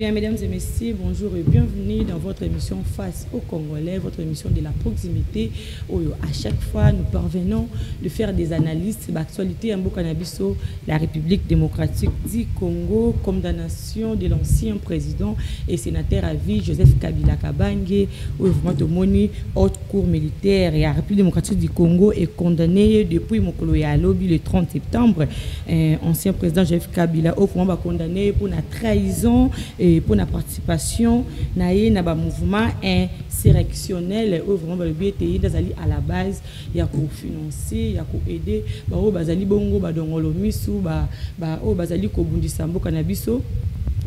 Bien, mesdames et messieurs, bonjour et bienvenue dans votre émission Face aux Congolais, votre émission de la proximité où à chaque fois nous parvenons de faire des analyses de l'actualité en Bokanabiso, la République démocratique du Congo, condamnation de l'ancien président et sénateur à vie Joseph Kabila Kabange, où vraiment de moni haute cour militaire et la République démocratique du Congo est condamné depuis Mokolo ya Lobi le 30 septembre. Ancien président Joseph Kabila au vraiment condamné pour la trahison et pour la participation dans mouvement insurrectionnel où vraiment le but à la base il y a pour financer il y a pour aider bazali bongo badongolo misu bazali ko bundisa mboka na biso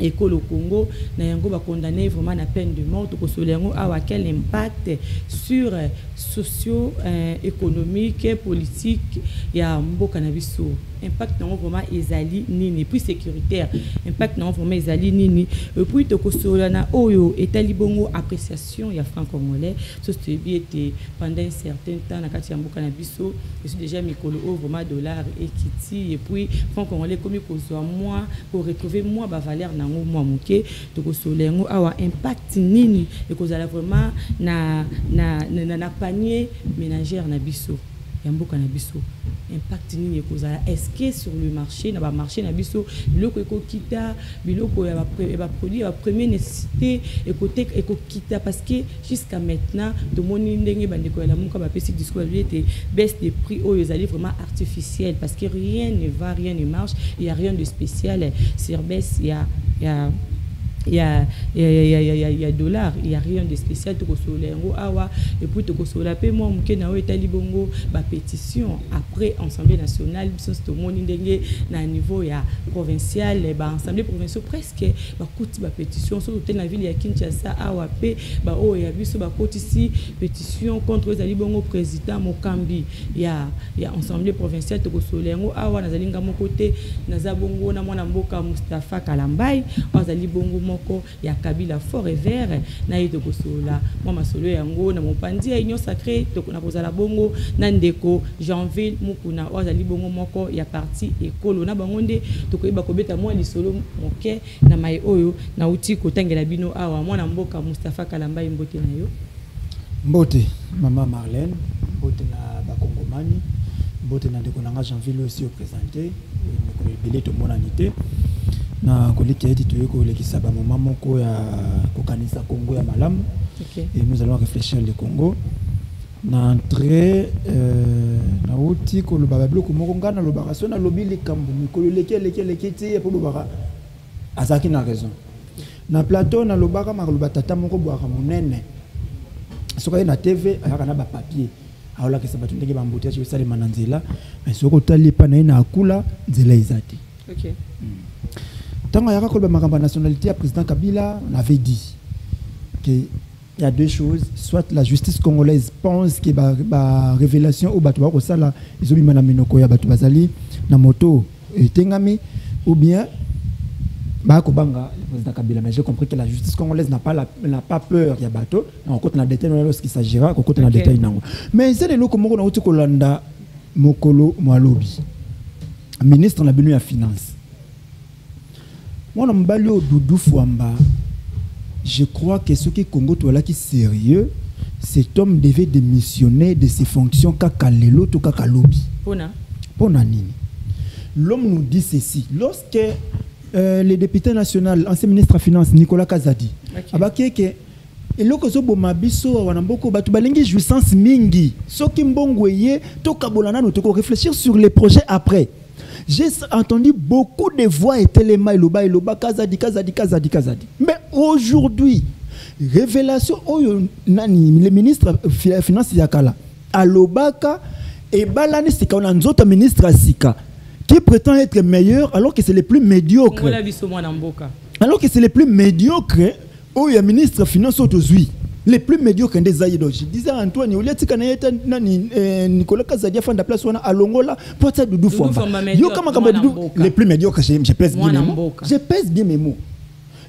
et que le Congo na yango ba condamné vraiment la peine de mort to solengo a quel impact sur socio économique et politique ya mboka na biso impact non vraiment ezali nini puis sécuritaire impact non vraiment ezali nini et puis to kosolana oyo etali bongo appréciation ya franc congolais so c'était bien pendant un certain temps na kati ya mboka na biso je suis déjà mikolo au vraiment dollar et kiti et puis franc congolais comme kozwa moi pour retrouver moi ba valeur nango moi moké to kosolengo awa impact nini et kozala vraiment na panier ménagère na biso yamboka na biso impact nini ekozala est-ce que sur le marché na ba marché na biso biloko ekokita biloko ya ba produit ya première nécessité ekokita parce que jusqu'à maintenant tout le monde ndenge bandeko ya lamuka ba pesi discours était baisse des prix oyo ezali vraiment artificiel parce que rien ne va, rien ne marche, il y a rien de spécial sur baisse il y a dollars, il y a rien de spécial to kosolengo awa et puis to kosola pe moi mke na etali bongo ba pétition après assemblée nationale biso to moni ndenge na niveau ya provincial ba assemblée provinciale presque ba kuti ba pétition surtout na ville ya Kinshasa awa pe ba o ya biso ba kotisi pétition contre ezali bongo président Mokambi ya assemblée provinciale to kosolengo awa na zalinga moko te na za bongo na mwana mboka Mustafa Kalambai azali bongo ya Kabila fort et vert na yeto kosola moi masolo yango na mopandi ya union sacrée to na kozala bongo na ndeko Janvier mukuna ozali bongo moko ya parti ekolo na bangonde to koyeba kobeta moi lisolo moke na mai oyo na uti kotangela bino awa mwana mboka Mustafa Kalambai mbote na yo mbote mama Marlène mbote na bakongomani mbote na ndeko nanga Janvier aussi au présenté ko belé to monanité na koliki eti toyeko lekisa ba moment moko ya kokanisa Congo ya malamu et nous allons réfléchir le Congo na entrée na uti ko lo ba bloco moko ngana lo ba sona lobi le kambu mikolo leke ti po ba azaki na raison na plateau na lo ba ka lo batata moko bwa ka monene soka na TV ayaka na ba papier aola ke sabatu ndenge ba mbote je sale mananzela mais soko tali pa na akula nzela izati OK tant qu'il y a la nationalité, le président Kabila avait dit qu'il y a deux choses. Soit la justice congolaise pense que la révélation au bateau ils ont mis la minoko ya bateau bazali na moto et tengami ou bien le président Kabila. Mais j'ai compris que la justice congolaise n'a pas peur ya bateau. On compte la détail lorsqu'il s'agira, on compte la détail nango. Mais c'est le loco moko na uti kolanda mokolo mwalobi. Ministre na binu ya finance. Moi, Doudou Fouamba, je crois que ce qui est Congo qui est sérieux, cet homme devait démissionner de ses fonctions kakalelo to kakalobi. Pona nini. L'homme nous dit ceci. Lorsque le député national, ancien ministre des Finances, Nicolas Kazadi, abakeke eloko zo boma biso wanamboko batu balingi jouissance mingi. Soki mbongweye to kabolana no to réfléchir sur les projets après. J'ai entendu beaucoup de voix et téléma et loba kazadi. Mais aujourd'hui, révélation nani le ministre des Finances yakala alobaka et balani sika on nzota ministre sika qui prétend être meilleur alors que c'est le plus médiocre. Alors que c'est le plus médiocre où il y a ministre des Finances aujourd'hui. Les plus médiocres des Zaïdos. Je disais à Antoine, il y a Nicolas Kazadia fait la place à Longola pour ça Doudou Fouamba. Les plus médiocres, je pèse bien mes mots. Je pèse bien mes mots.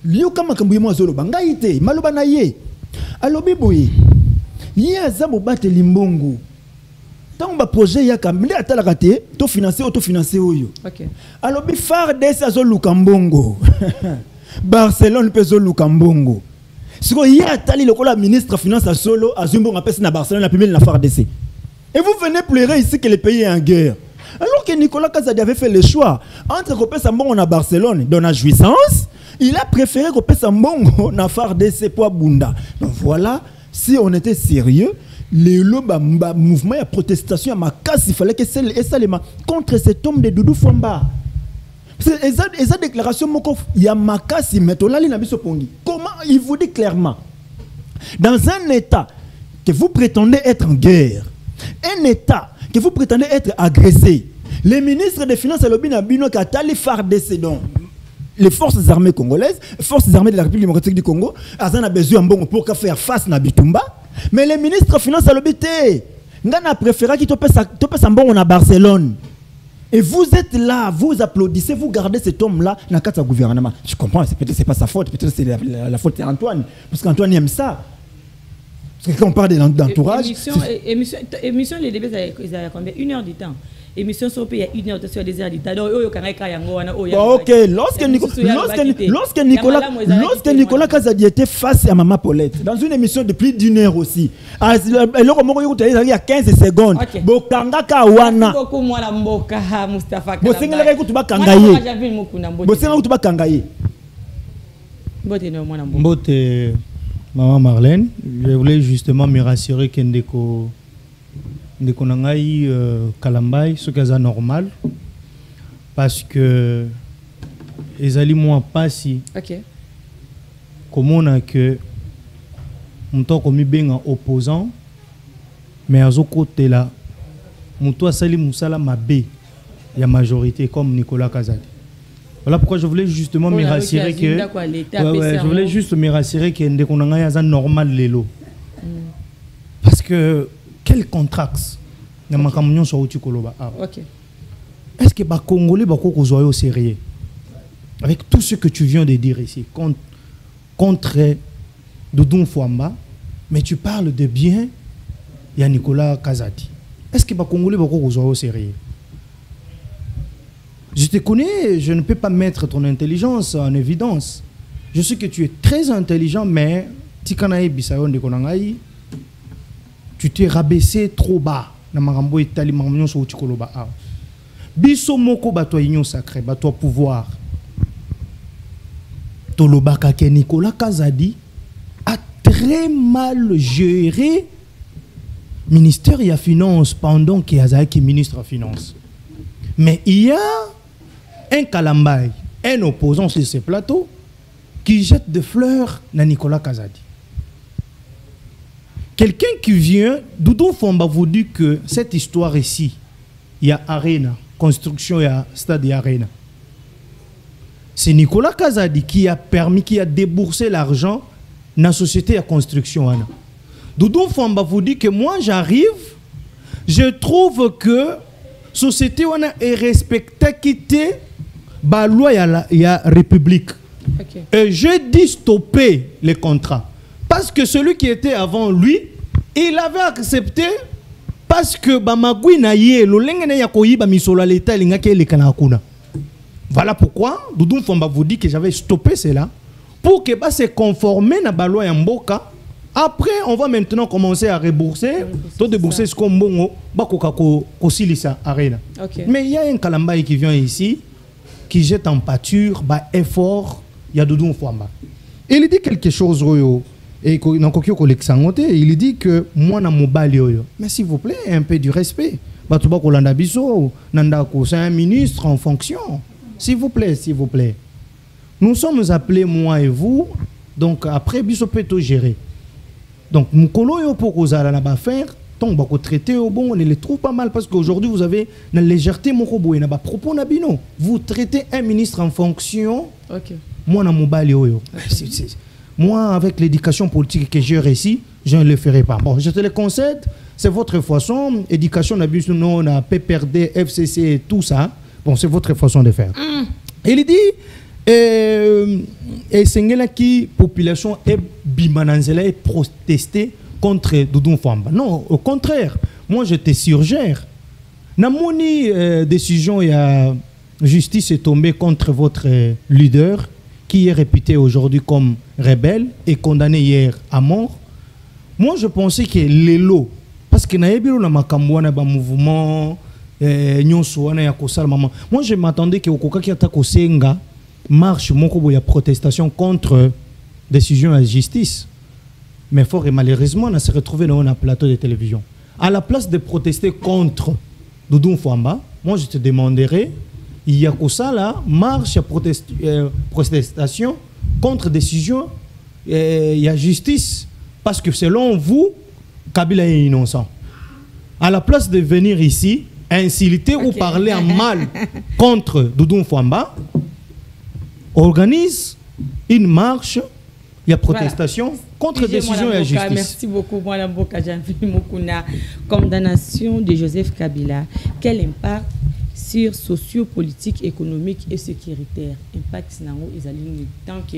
Liu kama kambuye mo zolo bangaite maloba na ye. Alobi boye. Ye azamo bate limbongo. Tant ba projet ya kambi atala kate to financer oyo. OK. Alobi phare des azolo kambongo. Barcelone peso Lukambongo. Si vous y avez le ministre finance à solo, à Zumbongo, à Barcelone, à la FARDC. Et vous venez pleurer ici que le pays est en guerre. Alors que Nicolas Kazadi avait fait le choix entre Copé Sambongo à Barcelone, dans la jouissance, il a préféré Copé Sambongo à FARDC pour Bunda. Donc voilà, si on était sérieux, le mouvement de protestation à Makas, il fallait que ça contre cet homme de Doudou Famba. Et ça déclaration, il y a Makas, comment il vous dit clairement, dans un état que vous prétendez être en guerre, un état que vous prétendez être agressé, les ministres des Finances à l'Obinabino Katali FARDC, donc les forces armées congolaises, les forces armées de la République démocratique du Congo, elles ont besoin pour faire face à Bitumba. Mais les ministres des Finances à l'Obité, ils ont préféré qu'ils topent à Barcelone. Et vous êtes là, vous applaudissez, vous gardez cet homme-là dans le gouvernement. Je comprends, peut-être c'est pas sa faute, peut-être c'est la faute d'Antoine, parce qu'Antoine aime ça. Parce que quand on parle d'entourage... Émission, les débats, ils ont combien? 1 heure du temps. Émission sur il y a 1 heure sur des heures du temps. Ok, lorsque Nicolas Kazadi était face à Maman Paulette, dans une émission de plus d'1 heure aussi, il y a 15 secondes. Bokanga Kawana. Maman Marlène, je voulais justement me rassurer que Ndeko Nangaï Kalambay, ce qui est normal, parce que les aliments pas si. Comment on a que mon temps comme bien opposant, mais à ce côté là, mon toit sali moussala mabé, il y a majorité comme Nicolas Kazadi. Voilà pourquoi je voulais justement me rassurer que je voulais juste me rassurer que Ndeko Nangaï est normal lélo. Parce que quel contraste na makamyo so uti koloba. Est-ce que les Congolais sont au sérieux avec tout ce que tu viens de dire ici contre Doudou Famba, mais tu parles de bien, il y a Nicolas Kazadi. Est-ce que les Congolais sont au sérieux? Je te connais, je ne peux pas mettre ton intelligence en évidence. Je sais que tu es très intelligent, mais tu t'es rabaissé trop bas. Biso moko bato union sacré, bato pouvoir. Tolobaka ke Nicolas Kazadi a très mal géré ministère de la Finance pendant qu'il y a ministre de la Finance. Mais il y a un Kalambay, un opposant sur ce plateau, qui jette des fleurs à Nicolas Kazadi. Quelqu'un qui vient, Doudou Famba vous dit que cette histoire ici, il y a Arena, construction, il y a stade et Arena. C'est Nicolas Kazadi qui a permis, qui a déboursé l'argent dans la société de construction. Doudou Famba vous dit que moi j'arrive, je trouve que la société est respectée, quittée, la loi et la République. Et je dis stopper les contrats. Parce que celui qui était avant lui, il avait accepté parce que Bamagui na ye lo lengene ya koyiba misolo l'État lingaki le kanakuna. Voilà pourquoi Doudou Famba vous dit que j'avais stoppé cela pour que bah se conformer na ba loi ya mboka. Après on va maintenant commencer à rembourser, tout débourser ce qu'on bongo ba ko silisa arena. Mais il y a un Kalambay qui vient ici qui jette en pâture ba effort il y a Doudou Famba. Il dit quelque chose et il dit que moi na mobali oyo. Mais s'il vous plaît, un peu du respect. Batuba kolanda biso, nandako c'est un ministre en fonction. S'il vous plaît, s'il vous plaît. Nous sommes appelés moi et vous, donc après biso peut tout gérer. Donc mukolo yo pour kozala na ba faire, tant bako traiter au bon, on les trouve pas mal parce qu'aujourd'hui vous avez la légèreté moko boye na ba propos na bino. Vous traitez un ministre en fonction. Moi na mobali oyo. Moi, avec l'éducation politique que j'ai réussi, je ne le ferai pas. Bon, je te le concède, c'est votre façon. Éducation, on a PPRD, FCC et tout ça. Bon, c'est votre façon de faire. Il dit, et c'est là qui population est bimananzela et protester contre Doudou Famba. Non, au contraire, moi je te surgère. Dans mon décision, il y a justice est tombée contre votre leader, qui est réputé aujourd'hui comme rebelle et condamné hier à mort. Moi, je pensais que les lots, parce que na makamwana ba mouvement moi, je m'attendais que Okokaki atako senga marche moko ya protestation contre décision de la justice. Mais fort et malheureusement, on s'est retrouvé dans un plateau de télévision. À la place de protester contre Doudou Fwamba, moi je te demanderais, il y a que ça là, marche protestation contre décision il y a justice. Parce que selon vous, Kabila est innocent. À la place de venir ici, insulter ou parler en mal contre Doudou Fwamba, organise une marche, il y a protestation contre décision et justice. Merci beaucoup, Mme Mboka. Jean-Philippe Mokuna. Condamnation de Joseph Kabila. Quel impact sur socio-politique, économique et sécuritaire? Impact sur les tant que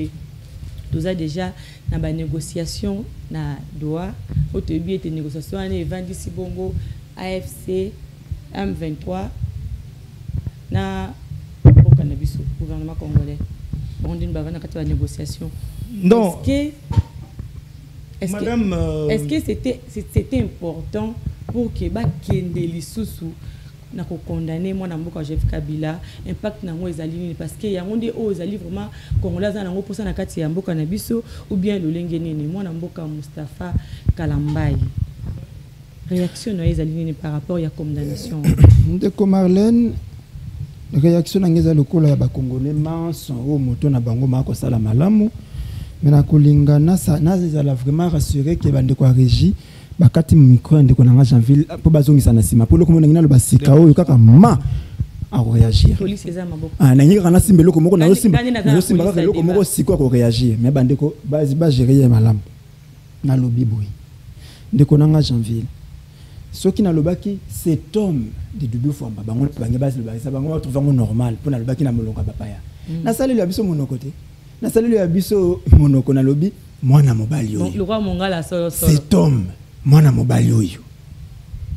nous avons déjà dans la négociation na Doha. Au début, il y a des négociations avec Vandi Sibongo, AFC, M23, na gouvernement congolais. On dit une négociation. Non. Est-ce que c'était important pour que Bakende Lisusu na condamner moi na mboka Joseph Kabila impact na ngo ezali parce que ya ngonde o ezali vraiment congolais na ngo posa na kati ya mboka na biso ou bien lolenge nini moi na mboka Mustafa Kalambai réaction na ezali par rapport ya condamnation ndeko Marlène réaction na ngeza lokola ya ba congolais manso o moto na bango mako sala malamu mais na kolinga na ezala vraiment rassurer que bandeko a régie bakati micro ndeko na Janville po bazongisa na sima po loko mona ngina lo basika oyo kaka ma a réagir police eza maboko na ngira na simbe loko moko na simba kaka loko moko siko ko réagir mais bandeko ba gérer malamu na lobi boy ndeko na Janville soki na lobaki cet homme de Doudou Fwamba bango bange basi lobaki bango trouver normal pour na lobaki na molonga papaya na sali le biso monoko te na sali le biso monoko na lobi mwana mobali oyo le roi mongala solo cet homme mwana mobali oyo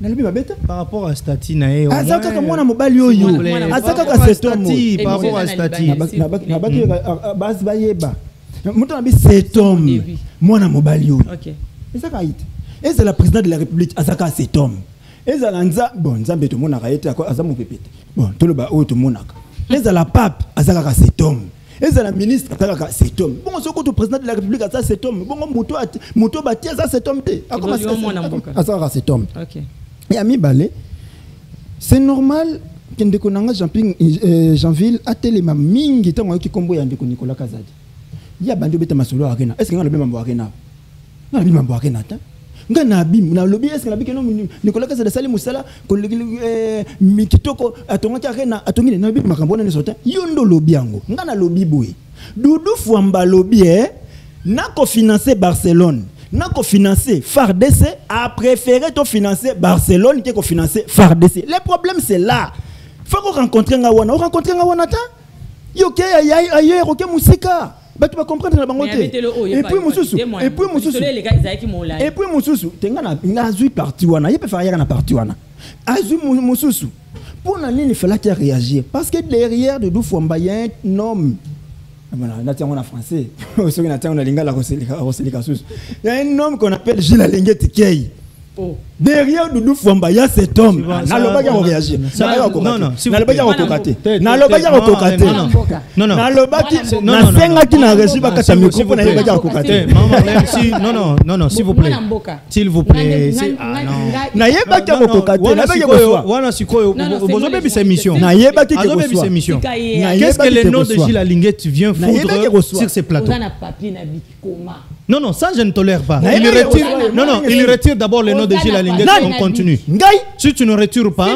na lobi babeta par rapport à Stati na e azaka ka mwana mobali oyo azaka ka cet homme par rapport à Stati na baki basi bayeba muto na bi cet homme mwana mobali oyo OK ezaka ite et c'est la présidente de la République azaka cet homme ezalanza bon nzambe to mona kaete azamu pepete bon to loba o to monaka ezala pape azaka ka cet homme ezala ministre azaka ka cet homme bon soko to président de la République azaka cet homme bon moto bati azaka cet homme te azaka ka cet homme OK et ami balé c'est normal que ndeko nanga Janville atelema mingi tango ki kombo ya ndeko Nicolas Kazadi ya bandi beta masolo arena est-ce que ngana bema arena ngana bema arena ta ngana bim na lobby est-ce que na bikeno Nicolas Kazadi sali musala ko mikitoko atonga arena atongine na bim makambo na sota yondo lobby yango ngana lobby boy Doudou Fwamba lobby na ko financer Barcelone n'a qu'au financer FARDC a préféré to financer Barcelone que financer FARDC. Le problème c'est là. Faut qu'on rencontre Ngawana, on rencontre Ngawana ta. Yo ke ailleurs OK musika. Ba tu vas comprendre na bango te. Et puis mususu, tenga na azui parti wana, yepe faire na parti wana. Azui mususu. Pour na nini fallait qu'il réagir parce que derrière de Doudou Fwamba il y a un homme. En français, il y a un homme qu'on appelle Gilles Alinguet Key. Derrière Doudou Fwamba, il y a cet homme. Non, réagir. Non, s'il vous plaît. S'il vous plaît. Qu'est-ce que le nom de Gilles Alinguet vient foudre sur ces plateaux? Non, ça je ne tolère pas. Il retire d'abord le nom de Gilles Alinguet. On continue. Si tu ne retires pas, si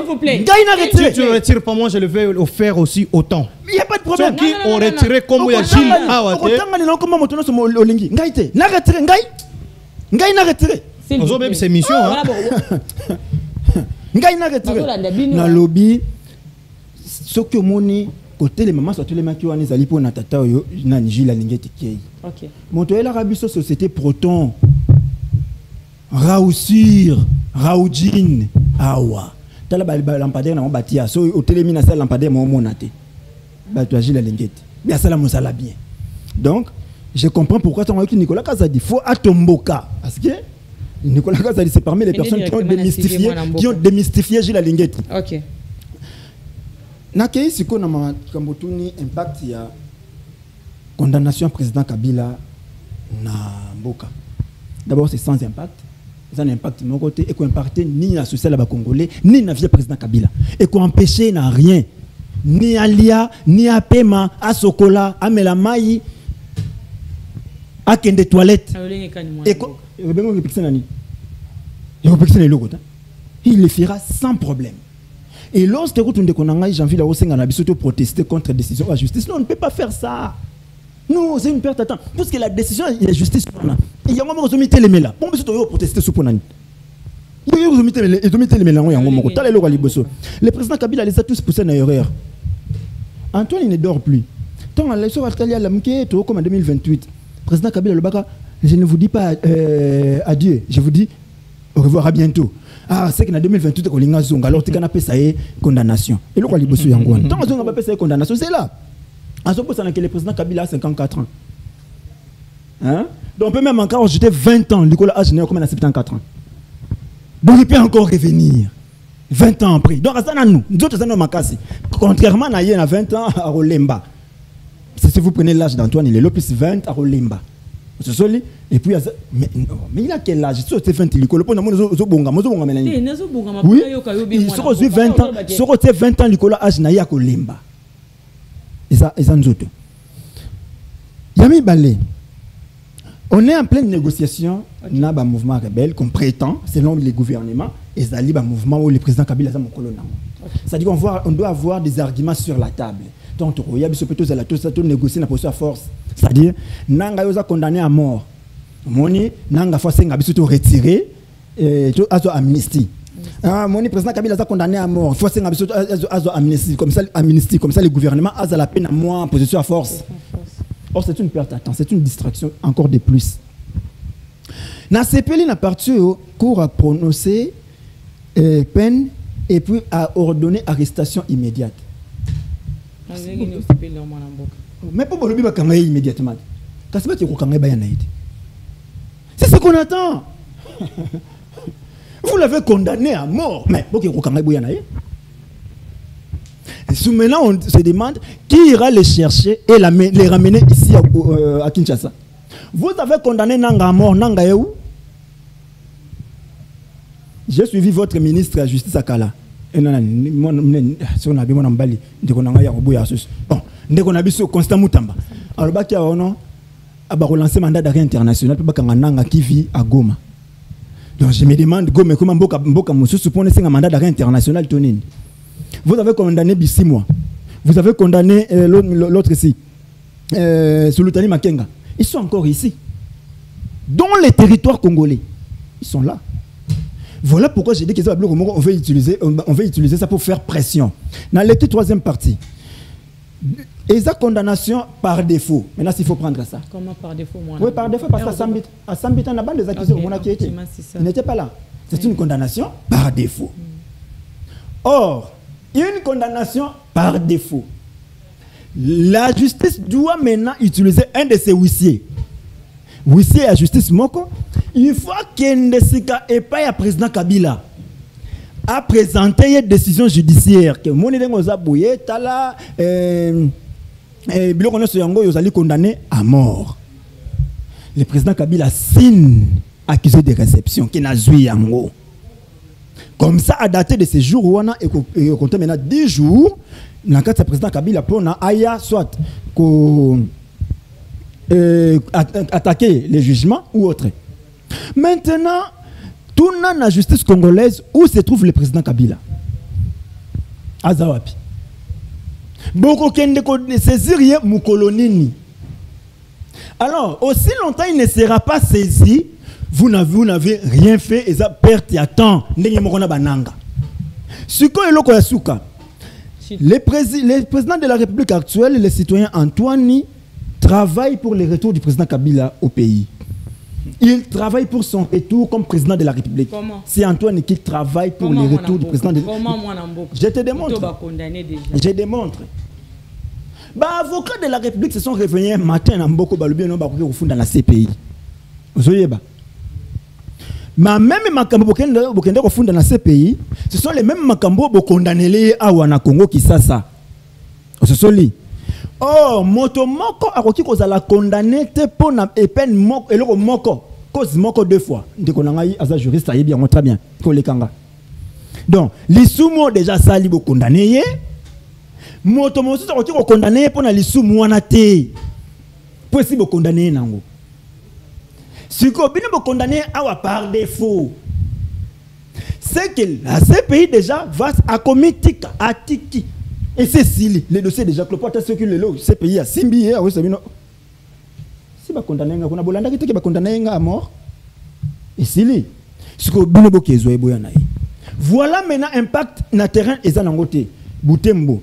tu ne retires pas, moi je le vais le faire aussi autant. Il n'y a pas de problème. Ceux qui ont retiré comme il y a Gilles Awate. C'est mission. Na lobby soki omoni côté les mamans soit tous les maki wana ezali po na tata oyo na Gilles Alinguet Key. OK. Moto ela rabiso société Proton. Raousir, Raoudjin, Awa. Tala ba lampadaire na batia so au télémina ça lampadaire mo monate. Ba to Gilles Alinguet. Bien ça la mosala bien. Donc, je comprends pourquoi tu as dit Nicolas Kazadi. Il faut Atomboka. Parce que Nicolas Kazadi, c'est parmi les personnes qui ont démystifié Gilles Alinguetti. Ok. Nakei siko na makambotuni impact ya condamnation président Kabila na Mboka. D'abord, c'est sans impact. Ça a un impact de mon côté et qu'on impacte ni la société congolais ni la vie du président Kabila. Et qu'on empêche n'a rien. Ni à Lia, ni à Pema, à Sokola, à Melamai, à Kende Toilette. Et il le fera sans problème. Et lorsque on a janvier la protester contre la décision de la justice, non, on ne peut pas faire ça. Non, c'est une perte de temps. Parce que la décision de la justice, il y a un moment où on a les mélas. On peut protester sur le le président Kabila les a tous poussés dans l'erreur. Antoine il ne dort plus. Tant à l'élection comme en 2028, président Kabila le Baka, je ne vous dis pas adieu, je vous dis au revoir, à bientôt. Ah, c'est qu'en 2028 on a zonga alors tu as appelé ça condamnation. Et le quoi les bossu yangoan. Tant on a appelé ça condamnation, c'est là. En ce moment que le président Kabila a 54 ans. Hein? Donc on peut même encore ajouter 20 ans, Nicolas Agener comme à 74 ans. Donc il peut encore revenir 20 ans après. Donc nous autres sommes en casse. Contrairement à il y a 20 ans à Rolemba. Si vous prenez l'âge d'Antoine, il est le plus 20 à Rolemba. Et puis mais il a quel âge? C'est 20 il est oui, il sera 20 ans, sera 20 ans Nicolas Agener à Rolemba. Et ça nous autres. Yami Balé. On est en pleine négociation dans un mouvement rebelle qu'on prétend, selon les gouvernements, et ça un mouvement où le président Kabila est mon colonel. C'est-à-dire qu'on doit avoir des arguments sur la table. Donc, il y a des négocier la position à force. C'est-à-dire, Nanga a condamné à mort. Moni, Nanga forcé à retirer et à amnistie. Moni, président Kabila a condamné à mort. Forcé à amnistie. Comme ça, le gouvernement a la peine à mort en position à force. Or, c'est une perte de temps, c'est une distraction encore de plus. Na CPL n'a parti au cours à prononcer peine et puis à ordonner arrestation immédiate. Mais pour le biba immédiatement. C'est ce qu'on attend. Vous l'avez condamné à mort, mais pour qu'il maintenant, on se demande qui ira les chercher et les ramener ici à Kinshasa. Vous avez condamné Nanga à mort, Nanga est où? J'ai suivi votre ministre de la Justice à Kala. Et non, si on a bien mon bali, dès qu'on a bon, dès qu'on a vu sur Constant Moutamba. Alors, bah, qui a relancé mandat d'arrêt international pour Nanga qui vit à Goma. Donc, je me demande, Goma, comment Mboka Moussou suppose un mandat d'arrêt international, Tonine. Vous avez condamné 6 mois. Vous avez condamné l'autre ici, Sulutani Makenga. Ils sont encore ici. Dans les territoires congolais. Ils sont là. Voilà pourquoi j'ai dit qu'on veut utiliser ça pour faire pression. Dans la troisième partie, et sa condamnation par défaut. Maintenant, s'il faut prendre ça. Comment par défaut, moi? Oui, par défaut, parce qu'à Sambit, on a pas des accusés qui étaient. Il n'était pas là. C'est une condamnation par défaut. Or, une condamnation par défaut. La justice doit maintenant utiliser un de ses huissiers. Huissier à justice Moko. Il faut qu'un de ces cas et pas le président Kabila a présenté une décision judiciaire que mon édouard Zabouye Tala Biloko Soyango Yozali condamné à mort. Le président Kabila signe accusé de réception qui n'a joué yango. Comme ça, à dater de ces jours, on a compté maintenant 10 jours, dans le cadre du président Kabila, pour aya soit attaquer les jugements ou autre. Maintenant, tout dans la justice congolaise, où se trouve le président Kabila? Azawapi. Beaucoup de saisir Moukolonini. Alors, aussi longtemps il ne sera pas saisi, vous n'avez rien fait et ça perte à temps. Le président de la République actuelle, le citoyen Antoine, travaille pour le retour du président Kabila au pays. Il travaille pour son retour comme président de la République. C'est Antoine qui travaille pour le retour du président de la République. Je te démontre. Je démontre. Bah, avocats de la République se sont réveillés un matin dans Mboko Balubien, non, bah, au fond dans la CPI. Vous voyez, bah. Mais même Makambo Bokende au fond dans la CPI, ce sont les mêmes Makambo qui condamnés les Awana Congo qui ça. Ce sont les. Oh, Motomoko a requis qu'on a condamné pour na peine moko et le moko cause moko 2 fois. De qu'on a eu as juriste ça y est bien, très bien. Kolekanga. Donc, les soumo déjà sali bo condamné. Motomo a requis qu'on condamné pour na les soumo wana te. Possible condamné nango. Si qu'on bien condamné à par défaut. C'est que la CPI déjà va à comité à tiki. Et c'est si les dossiers déjà clopot à ce que le CPI a Simbi et si va condamner on a bolanda qui va condamner à mort. Et si les ce que bien bokezo e boyana. Voilà maintenant impact na terrain et en côté Butembo.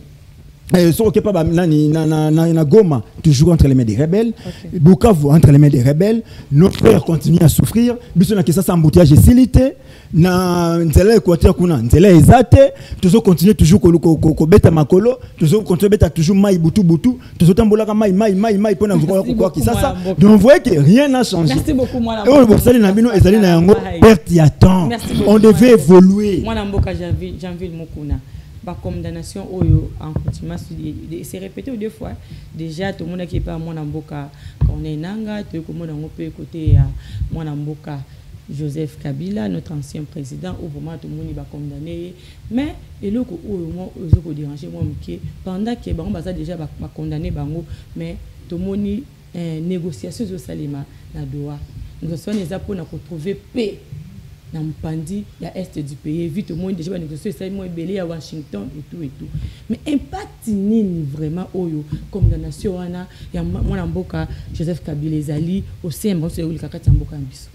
Ce qui pas na Goma toujours entre les mains des rebelles. Bukavu entre les mains des rebelles. Nos frères continuent à souffrir. Biso na kesa embouteillage et silité. Na nzela Équateur kuna nzela ezate. Toujours continuer toujours ko beta makolo. Toujours continuer beta toujours mai butu. Toujours tambolaka mai pour na quoi qui ça. Donc vous voyez que rien n'a changé. Merci beaucoup moi. Et vous savez na bino ezali na yango perte ya temps. On devait évoluer. Moi na mboka Janvier Mokuna. La condamnation en continuant c'est répété 2 fois déjà tout le monde qui est pas mon amboka on est nanga tout le monde on peut écouter mon amboka Joseph Kabila notre ancien président au moment tout le monde va condamné mais et le coup moi aux déranger moi pendant que bon bah ça déjà va condamner bango mais tout le monde négociation sur salima na doa nous sommes les pour retrouver paix dans le pandi la est du pays vite au moins déjà négocier ça moi belé à Washington et tout mais impact ni vraiment oyo condamnation wana ya mwana mboka Joseph Kabila ezali au sein de likakati mboka mbiso.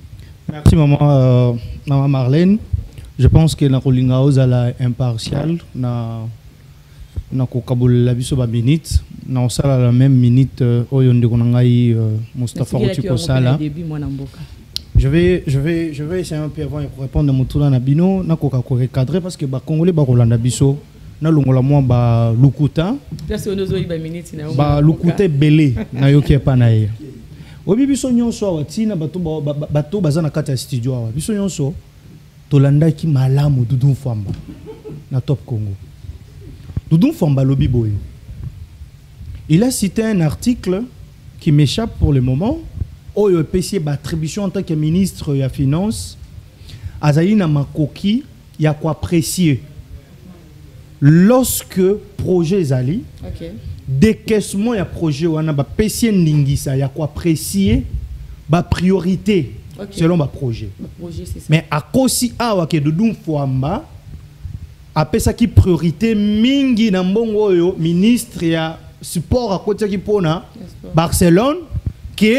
Merci maman Marlène. Je pense que na kolinga ozala impartial na ko kabola biso ba minute na osala la même minute oyo ndeko ngai Mustafa Otiko sala. Je vais essayer un peu avant de répondre à mon tour na bino na ko recadrer parce que ba congolais ba rolanda biso na longola moi ba lukuta place onozo iba minute na ba lukuta belé na yoki pa na ye obi biso nyonso awatina bato bazana kati ya studio awa biso nyonso tolanda ki malamu Doudou Famba na Top Congo. Doudou Famba lobi boy. Il a cité un article qui m'échappe pour le moment. Oyo PC attribution en tant que ministre de la finance azali na makoki ya ko apprécier lorsque projet zali décaissement ya projet wana ba PC ndingisa ya ko apprécier ba priorité selon ba projet mais à kosi awa ke Doudou Famba apesa ki priorité mingi na mbongo oyo ministre ya support à côté ki pona Barcelone qui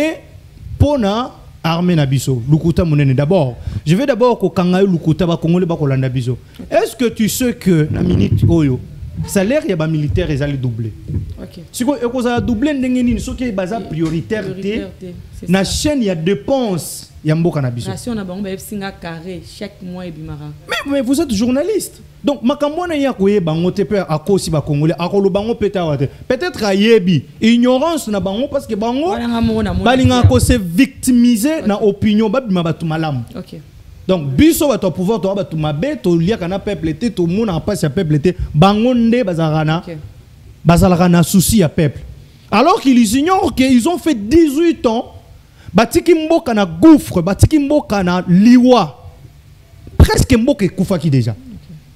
Pona armée nabiso lukuta monene d'abord je vais d'abord ko kanga lukuta ba congolais ba kolanda biso est-ce que tu sais que na minute oyo salaire ya ba militaire ezali doublé siko ekozala doublé ndenge nini soki baza prioritaire na chaîne ya dépenses ya mboka na biso ration na bango ba singa carré chaque mois et bimara mais vous êtes journaliste donc makambo na ya koye bango te pe akosi ba congolais akolo bango peut-être ayebi ignorance na bango parce que bango balinga ko se victimiser na opinion ba bima batu malamu donc biso ba to pouvoir to ba tu mabe to liaka na peuple te to mona passe ya peuple te bango nde bazalaka na souci ya peuple alors qu'ils ignorent qu'ils ont fait 18 ans batiki mboka na gouffre batiki mboka na liwa presque mboka ekufaki déjà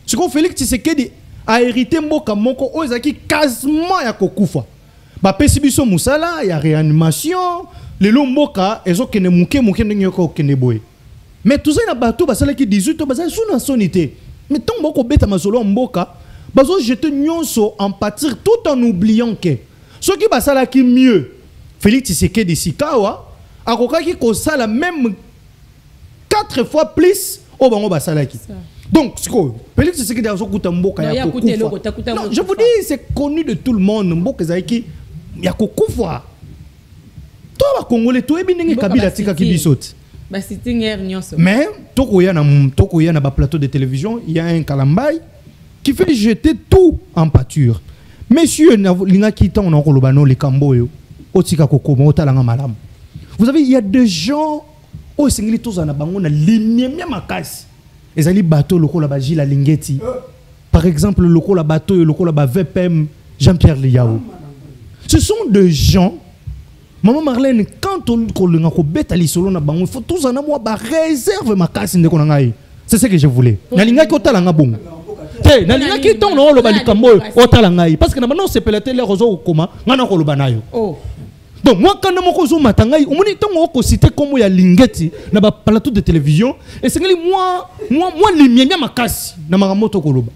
ce qu'on Félix Tshisekedi a hérité mboka moko ozaki quasiment ya kokufa ba pesi biso musala ya réanimation lelo mboka ezokende muke ndenge ko kende boye mais tout ça na bato basala ki 18 ans basala sous na sonité mais tant boko beta masolo mboka bazo jeter nyonso en pâtir tout en oubliant que ceux qui basala ki mieux Félix Tshisekedi sikawa akokaki ko sala même 4 fois plus au bango basalaki. Donc Félix Tshisekedi a kuta mboka ya kokufa. Non, je vous dis c'est connu de tout le monde mboka zaiki ya kokufa. To ba congolais to ebi ndenge Kabila tika kibisoti. Ba sitinger nyonso. Mais tokoya na ba plateau de télévision, il y a un Kalambay qui fait jeter tout en pâture. Messieurs, linga kita on a kolobano les kamboyo. Otika kokoma otalanga malam. Vous savez, il y a des gens au singli tozana bango na lignée makasi. Ezali bateau lokola ba Gilles Lingeti. Par exemple, lokola bateau lokola ba VPM Jean-Pierre Liao. Ce sont des gens. Maman Marlène, quand on a bête à l'isolo na bango, il faut tous en avoir ba réserve makasi ndeko na ngai. C'est ce que je voulais. Na linga ko talanga bongo. Hey, na linga ki ton no lo ba likambo o talanga yi parce que na maintenant c'est pelaté les rozo koma ngana ko lo banayo. Oh. Donc moi quand moko zo matangai, on moni tongo ko cité comme ya Lingeti na ba plateau de télévision et c'est ngeli moi limienya makasi na mamoto ko loba.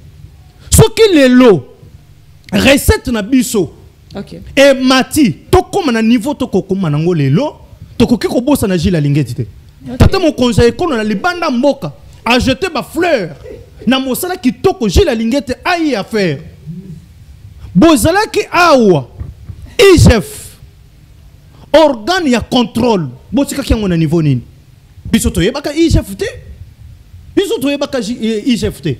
Soki lelo recette na biso. OK. Et Mati, to comme na niveau to ko comme nango lelo, to ko kiko bossa na Gilles Lingeti te. Tata mon conseil ko na libanda mboka a jeté ba fleur na mosala ki to ko Gilles Lingeti ayi à faire. Bozala ki awa IGF organe ya contrôle botika ki ngona niveau nini biso to yebaka IGF te biso to yebaka IGF te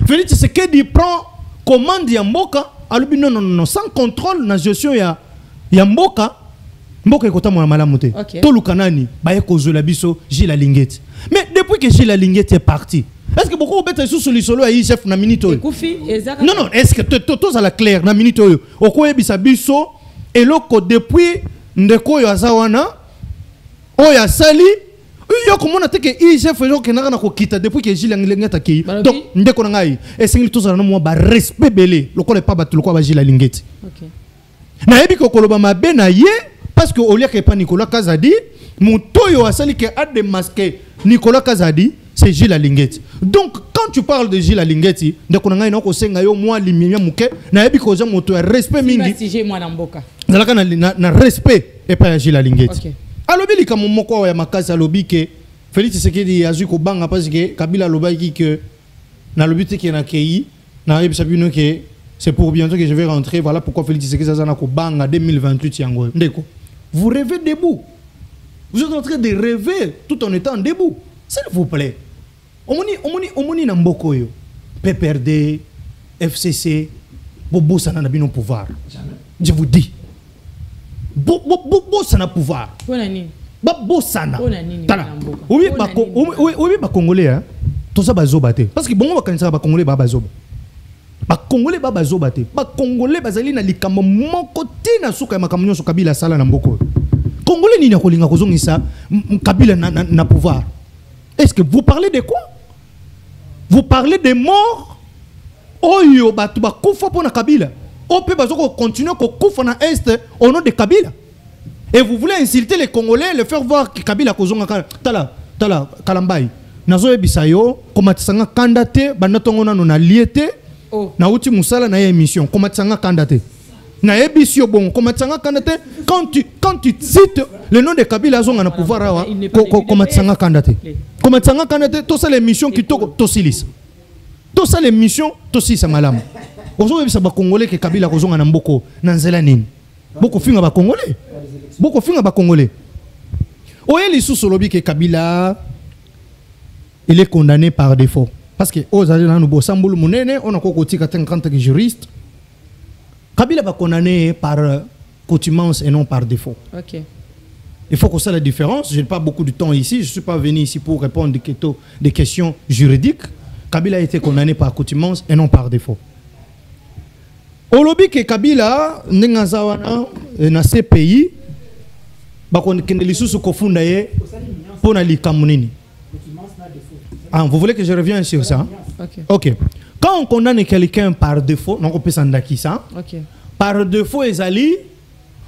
Félix Tshisekedi prend commande ya mboka alubi non sans contrôle na gestion ya mboka ekota mona malamu te to lukanani baye kozula biso Gilles Lingeti mais depuis que Gilles Lingeti est parti est-ce que beaucoup bête sous lisolo ya IGF na minute oyo non est-ce que tous à la claire na minute oyo okoyebisa biso eloko depuis ndeko yo azawana oya sali yo komona te ke IGF yo kenaka na kokita depuis que Gilles Lingeti ki donc ndeko na ngai esengi tozala na mo ba respect belé lokola pa batu lokola ba Gilles Lingeti OK na yebi ko koloba mabe na ye parce que au lieu que pas Nicolas Kazadi muto yo asali ke a démasqué Nicolas Kazadi c'est Gilles Lingeti. Donc quand tu parles de Gilles Lingeti ndeko na ngai na ko senga yo moi limia muke na yebi ko za moto respect mingi si j'ai moi na mboka na respect et pas Gilles Lingeti. OK. Alobi lika momoko ya makasi alobi ke Félix Tshisekedi azu ko banga parce que Kabila lobaki que na lobi te ke na kei na yebisa bino que c'est pour bientôt que je vais rentrer, voilà pourquoi Félix Tshisekedi azana ko banga 2028 yango. Ndeko. Vous rêvez debout. Vous êtes en train de rêver tout en étant debout. S'il vous plaît. Omoni na mboko yo. PPRD, FCC, bobo sana na bino pouvoir. Je vous dis. Bobo sana pouvoir. Bobo sana. Oui ba congolais hein. Tout ça bazoba te. Parce que bon ba kanisa ba congolais ba bazoba. Ba congolais ba bazoba te. Ba congolais bazali na likambo moko te na suka ya makambo nyonso Kabila sala na mboko. Congolais ni na kolinga kozongisa Kabila na pouvoir. Est-ce que vous parlez de quoi? Vous parlez des morts? Oyo batu ba kufa pona Kabila. Ope bazoko continuer ko kufa na est au nom de Kabila. Et vous voulez insulter les Congolais, les faire voir que Kabila kozonga tala kalambai. Nazo ebisayo komatisanga kandate banatongo nano na liete na uti musala na émission komatisanga kandate. Na ebisio bon komatisanga kandate quand tu cites le nom de Kabila zonga na pouvoir awa komatisanga kandate. Komatisanga kandate to ça l'émission qui to silis. To ça l'émission to sisa malamu. Ozo ebisa ba Congolais que Kabila kozonga na mboko na nzela nini. Boko finga ba Congolais. Boko finga ba Congolais. Oyeli sous lobby que Kabila il est condamné par défaut. Parce que aux Algériens nous bossambul munene on a kokoti 50 juristes. Kabila va condamné par coutumance et non par défaut. OK. Il faut qu'on sache la différence. Je n'ai pas beaucoup de temps ici. Je ne suis pas venu ici pour répondre des questions juridiques. Kabila a été condamné par coutumance et non par défaut. Au lobby que Kabila n'engazawana dans ces pays, bakon kendelisusu sous kofunda ye pona likamunini. Ah, vous voulez que je revienne sur ça? Ok. Quand on condamne quelqu'un par défaut, donc on peut s'en d'accord ça. Ok. Par défaut, ezali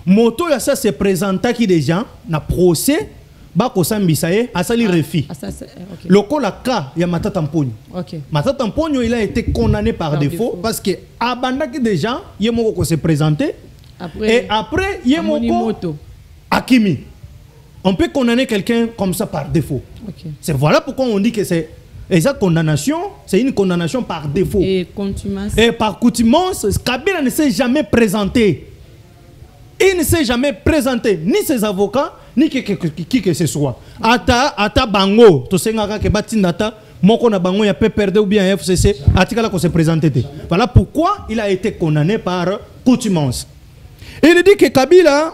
moto ya ça se présenta qui déjà na procès ba ko sambisaye asali refi. Le cas la cas ya Matata Mponyo. OK. Matata Mponyo il a été condamné par défaut parce que abandaki déjà yemoko ko se présenter et après yemoko akimi. On peut condamner quelqu'un comme ça par défaut. Okay. C'est voilà pourquoi on dit que c'est exact condamnation, c'est une condamnation par défaut. Et contumace. Et par coutumance, Kabila ne s'est jamais présenté. Il ne s'est jamais présenté, ni ses avocats, ni qui que ce soit. Ata bango, to sengaka ke batindata, moko na bango ya PPRD ou bien FCC, atikala ko se présenter. Voilà pourquoi il a été condamné par coutumances. Il dit que Kabila,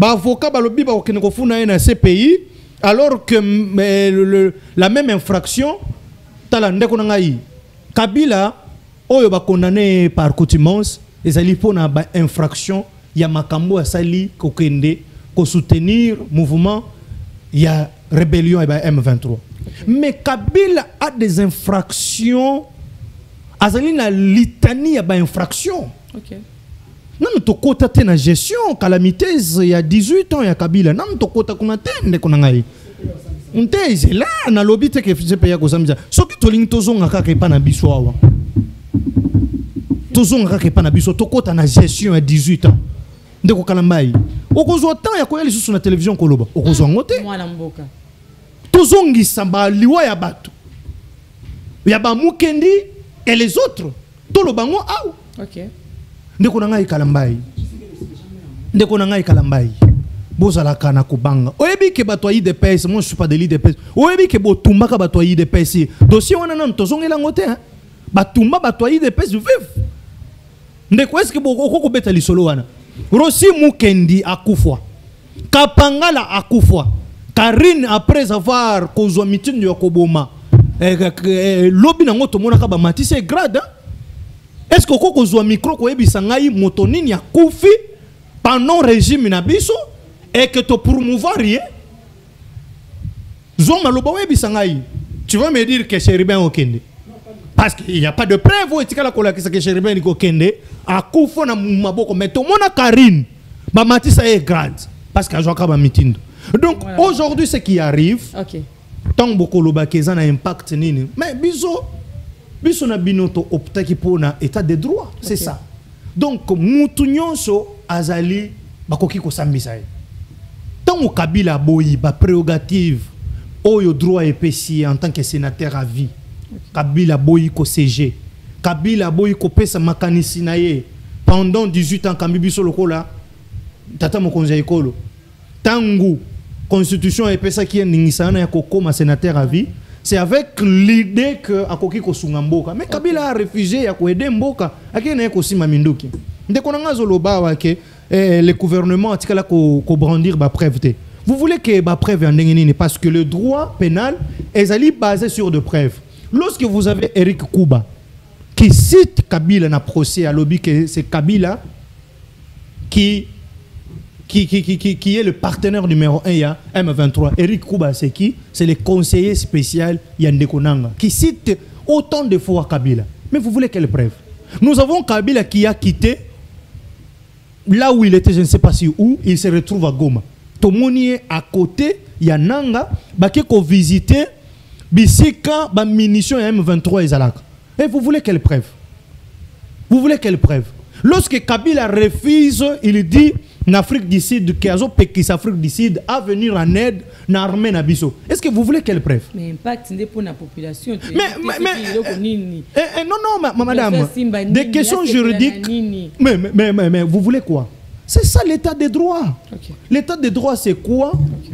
avocat balobi ba okene kofuna na CPI, alors que la même infraction tala ndeko na ngai Kabila oyo ba condamné par coutumance ezali pona ba infraction ya makambo asali kokende ko soutenir mouvement ya rébellion et ba M23. Mais Kabila a des infractions azali na litanie ya ba infraction. OK. Non, to kota te na gestion calamités il y a 18 ans ya Kabila. Non, to kota kuna tende kuna ngai. Nteze là na lobby te ke fise peya ko samza. Soki to ling tozonga ka ke pa na biso awa. Tozonga ka ke pa na biso to kota na gestion ya 18 ans. Ndeko kalambai. Okozwa temps ya koya lisusu na télévision koloba. Okozwa ngote. Mwana mboka. Tozongi samba liwa ya bato. Ya ba mukendi et les autres. Tolo bango aw. OK. Ndeko na ngai kalambai. Ndeko na ngai kalambai. Bozala kana kubanga. Oyebi ke bato yi DPS, moi je suis pas de l'IDPS. Oyebi ke botumba ka bato yi DPS. Dossier wana nan tozongela ngote hein. Batumba bato yi DPS vive. Ndeko est-ce que boko ko beta lisolo wana. Rossi Mukendi akufwa. Kapangala akufwa. Karine après avoir kozwa mitin yo koboma. Lobi na ngoto mona ka ba matise grade hein? Est-ce que vous avez un micro qui est motonine ya koufi pendant le régime nabiso et que tu promouvoir rien? Tu vas me dire que Chéribin Okende. Parce qu'il n'y a pas de preuve où que Chéribin Okende a koufo na maboko. Mais tout le monde a Karine. Ma matisse est grande. Parce qu'il y a un meeting. Donc aujourd'hui, ce qui arrive, tant beaucoup de un impact. Mais bisous. Biso na binoto optaki pona état de droit, c'est ça. Donc mutu nyonso azali bakoki ko sambisa ye. Tant Kabila boyi ba prérogative oyo droit epesi en tant que sénateur à vie. Kabila boyi ko CG. Kabila boyi ko pesa makanisi na ye pendant 18 ans kambi biso lokola tata mokonzi ekolo. Tangu constitution epesa ki ningisana ya kokoma sénateur à vie. C'est avec l'idée que akoki ko sungamboka. Mais Kabila a refusé ya ko aider mboka. Akena ya ko sima minduki. Ndeko na ngazo ba ke le gouvernement atikala ko brandir ba preuve. Vous voulez que ba preuve ndengeni parce que le droit pénal est basé sur de preuves. Lorsque vous avez Eric Kuba qui cite Kabila na procès à lobby que c'est Kabila qui est le partenaire numéro 1 à M23. Eric Kuba, c'est qui? C'est le conseiller spécial Yandeko Nanga, qui cite autant de fois Kabila. Mais vous voulez quelle preuve? Nous avons Kabila qui a quitté là où il était, je ne sais pas si où, il se retrouve à Goma. Tomoni à côté, Yananga, qui a visité Bisika, ba munitions M23 et Zalak. Et vous voulez quelle preuve? Vous voulez quelle preuve? Lorsque Kabila refuse, il dit en Afrique du Sud, Afrique du Sud à venir en aide dans l'armée Nabiso. Est-ce que vous voulez quelle preuve? Mais impact pour la population. Non, madame. Des questions juridiques. Mais vous voulez quoi? C'est ça l'état des droits. Okay. L'état des droits, c'est quoi?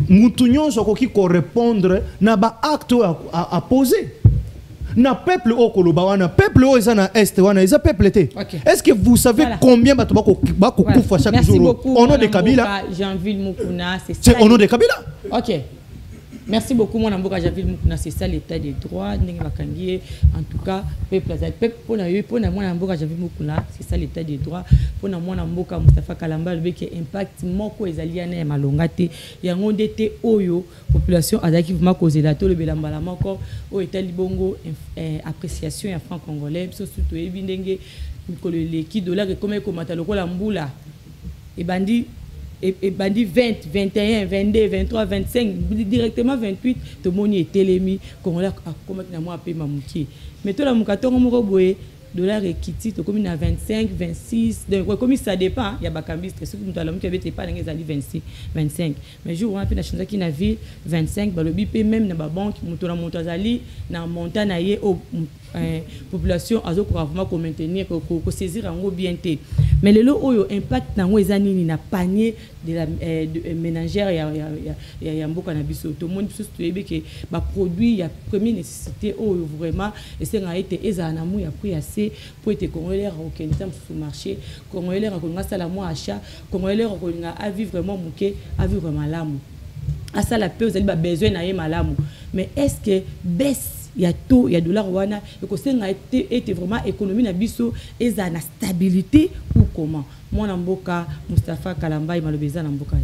Moutounion, qui correspondre n'a pas acte à poser. Na peuple au Kolobawana, peuple au Zana Est, wana isa peuple té. Est-ce que vous savez combien de fois chaque jour au nom de Kabila? Jean-Ville Mukuna, c'est au nom de Kabila. OK. Merci beaucoup mon amboka Jean-Ville Mukuna, c'est ça l'état des droits ndenge bakangié en tout cas peuple pour na mon amboka Jean-Ville Mukuna, c'est ça l'état des droits pour na mon amboka Mustafa Kalamba le qui impact moko ezali na malonga té yango ndete oyo population azaki vraiment causer la to le belambala moko o etali bongo appréciation ya franc congolais surtout ebi ndenge mikolo leki dollar comme komata lokola mbula et bandi 20, 21, 22, 23, 25, directement 28, tout le monde est télémi, Congolais a commettre na moi payer ma moitié. Mais tout la mukatongo moko boye dollar et kiti to comme na 25, 26, donc comme ça dépend, il y a bakambiste ceux qui nous allons qui avait pas dans les années 26, 25. Mais jour on a fait la chance qui na ville 25, ba le bip même na ba banque mutona montazali na montagne yé au population azo ko vraiment ko maintenir ko saisir en bien té. mais le lot oyo impact nango ezani ni na panier de la ménagère ya mboka na biso to monde biso to yebe ke ba produit ya première nécessité oyo vraiment esenga été eza na mu ya prix assez pour être congolais au Kenya sur marché congolais ko ngasala mo achat congolais ko nga vivre vraiment muke à vivre malamu à ça la paix vous avez besoin na ye malamu mais est-ce que baisse il y a taux, il y a dollar wana et que c'est été vraiment économie na biso et ça na stabilité ou comment moi na mboka Mustafa Kalamba malobeza na mboka ye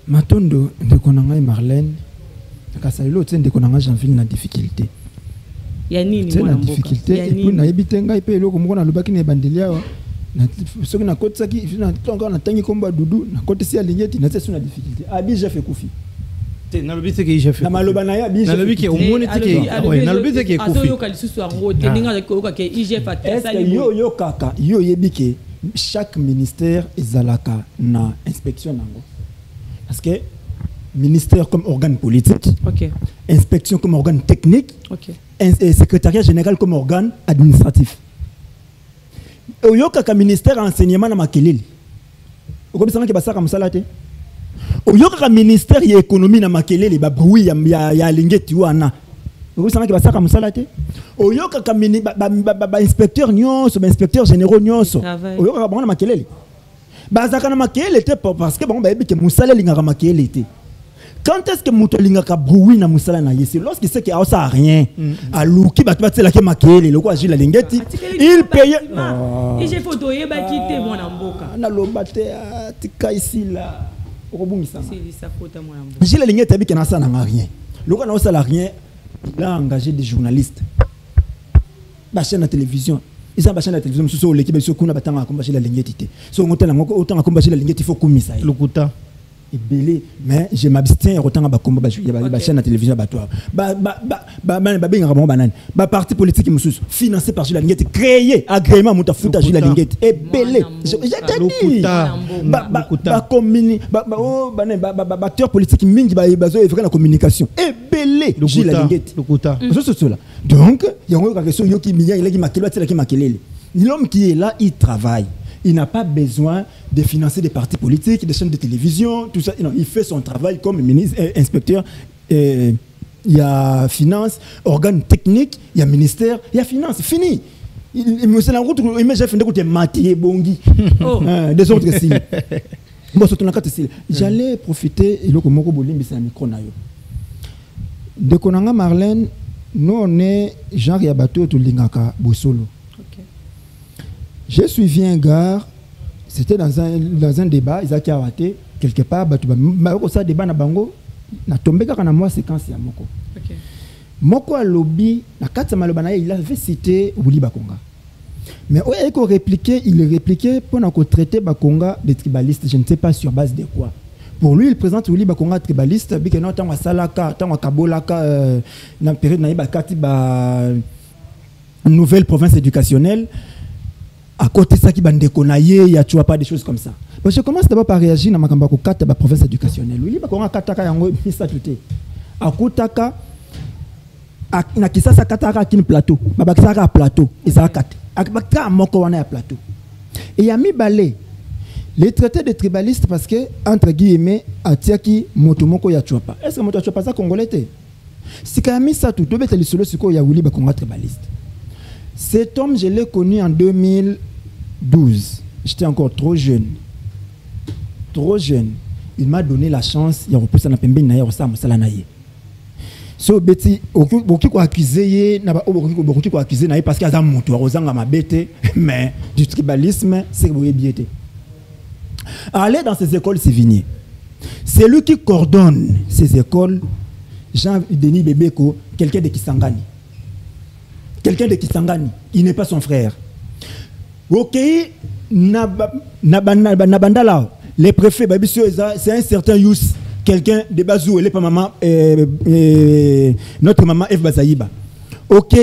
matondo ndeko na ngai Marlène kasalelo tse ndeko na ngai Jean-Ville na difficulté ya nini moi na mboka difficulté et puis na yebite ngai pe eloko moko na lobaki na bandelia na soki na kotsaki na tonga na tangi komba dudu na kotesi alingeti na tse na difficulté abi j'ai fait koufi na lobi te ke fait na maloba na ya bi na lobi ke omoni te ke ouais na lobi te ke kofi ato kalisusu ango te ninga ko ka ke IGF atesa yo kaka yo yebike chaque ministère ezalaka na inspection nango parce que ministère comme organe politique OK inspection comme organe technique OK et secrétariat général comme organe administratif yo kaka ministère enseignement na makelele okobisanga ke basaka musala te oyoka ministère ya économie na makelele ba bruit ya lingeti wana okobisanga ke basaka musala te oyoka ka ba inspecteur nyonso ba inspecteur généraux nyonso oyoka ba na makelele bazaka na makelele te parce que bon ba yebike musala lingaka makelele te quand est-ce que muto lingaka bruit na musala na yesi lorsqu'il sait qu'il a ça rien aluki ba batela ke makelele loko agila lingeti il paye et j'ai photo yeba kité mon mboka na lobate tika ici là c'est sa faute à moi. J'ai la ligne tabi qui n'a ça n'a rien. Le gars n'a ça rien. Il a engagé des journalistes. La chaîne de télévision. Ils ont la chaîne de télévision. Sur l'équipe sur qu'on a battu à combattre la ligne tité. Sur autant à combattre la ligne il faut comme ça. Le quota. Et belé mais je m'abstiens autant à combattre la chaîne de télévision abattoir. Parti politique mususu financé par la ligne créé agrément muta futa la ligne et belé. J'ai dit acteur politique mingi bazo et la communication et belé la ligne le quota. Donc il y a une question yo qui milliard il qui makelele. L'homme qui est là il travaille. Il n'a pas besoin de financer des partis politiques, des chaînes de télévision, tout ça. Non, il fait son travail comme ministre, inspecteur. Il y a finance, organe technique, il y a ministère, il y a finance. Fini. Il me semble que j'ai fait des matières bongi. Des autres signes. Bon, surtout dans le cas j'allais profiter et le moko bolimbi c'est un micro na yo. De konanga Marlène, nous on est genre ya bateau to lingaka bosolo. J'ai suivi un gars, c'était dans un débat, Isaac Awate, quelque part, ça débat na bango, na tombé quand na moi séquence ya moko. Moko a lobby, na kata malobana il avait cité Willy Bakonga. Mais il répliquait pour nous traiter Bakonga de tribaliste, je ne sais pas sur base de quoi. Pour lui, il présente Willy Bakonga tribaliste, bien que non tant à Salaka, tant à Kabolaka, dans la période na Ibakati ba nouvelle province éducationnelle. À côté de ça qui bande konaye, il y a tu vois pas des choses comme ça. Parce que je commence d'abord par réagir dans ma campagne ko kata ba province éducationnelle. Oui, ba ko kataka yango misa tuté. Akutaka na kisasa kataka kin plateau. Ba bakisaka plateau, isa kate. Akbaka moko wana ya plateau. Et y a mi balé les traités de tribalistes parce que entre guillemets atiaki motomoko ya chuapa. Est-ce que moto chuapa ça congolais té? Si ka mi ça tout to beteli solo siko ya Willy Bakonga tribaliste. Cet homme, je l'ai connu en 2012. J'étais encore trop jeune. Trop jeune. Il m'a donné la chance. Il a repoussé na pembe na ya osama sala na ye. So beti oki ko accuser na ba oki ko accuser na parce qu'il y a un moto rozanga mabete mais du tribalisme c'est boyebiete. Aller dans ces écoles civilières. C'est lui qui coordonne ces écoles. Jean-Denis Bebeko, quelqu'un de Kisangani. Quelqu'un de Kisangani, il n'est pas son frère. Ok, Nabandala, les préfets, c'est un certain Yous, quelqu'un de Bazou, elle est pas maman, notre maman Eve Bazaïba. Ok,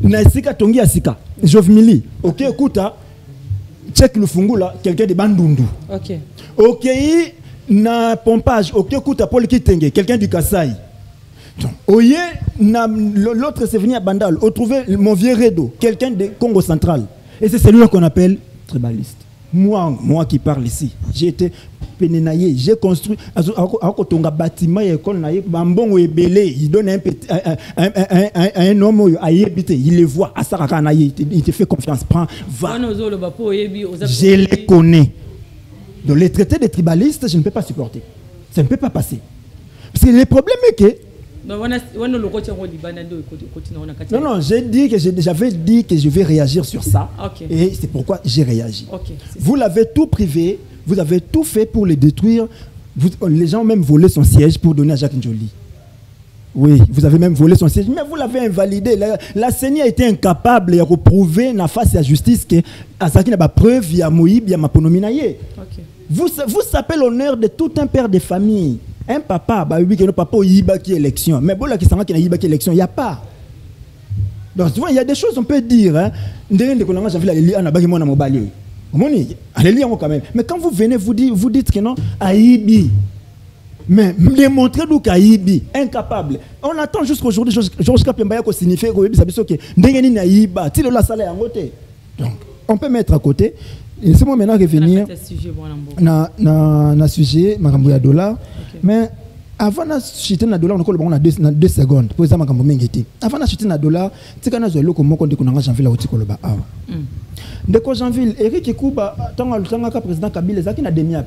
Nasika Tongi Asika, Jovmili. Ok, écoute, check le fungula, quelqu'un de Bandundu. Ok. Ok, na pompage, ok, écoute, Paul Kitenge, quelqu'un du Kassai. Oye, l'autre c'est venu à Bandal, on trouvait mon vieux Redo, quelqu'un de Congo central. Et c'est celui-là qu'on appelle tribaliste. Moi qui parle ici, j'ai été pénénaillé, j'ai construit un bâtiment, il donne un homme à habiter, il le voit, il te fait confiance, prends, va. Je les connais. Donc les traités des tribalistes, je ne peux pas supporter. Ça ne peut pas passer. Parce que le problème est que non, j'avais dit que je vais réagir sur ça. Okay. Et c'est pourquoi j'ai réagi. Okay, vous l'avez tout privé, vous avez tout fait pour le détruire. Les gens ont même volé son siège pour donner à Jacques Njoli. Oui, vous avez même volé son siège, mais vous l'avez invalidé. La CENI a été incapable de reprouver na face à la justice que Azaki n'a pas preuve, il y a Moïb, il y a Maponominaye. Vous sapez l'honneur de tout un père de famille. Un papa, oui, que le papa il y a qui élection. Mais bon, là, qui s'en qui n'a pas élection, il n'y a pas. Donc, souvent, il y a des choses on peut dire. Hein. Mais quand vous venez, vous dites que non, Aïbi. Mais démontrez nous qu'Aïbi, incapable. On attend jusqu'aujourd'hui, jusqu'à Pembaya qu'on signifie que donc, on peut mettre à côté. Laissez-moi maintenant revenir na sujet Makambouya dollar. Mais avant de chuter na dollar, on a 2 secondes. Pour ça, Makambo Mengeti. Avant de chuter na dollar, tu sais qu'on a joué le comment on dit qu'on a janvier la haute coloba. De janvier, Eric Ekouba, tant que président Kabila, ça qui n'a demi-ab.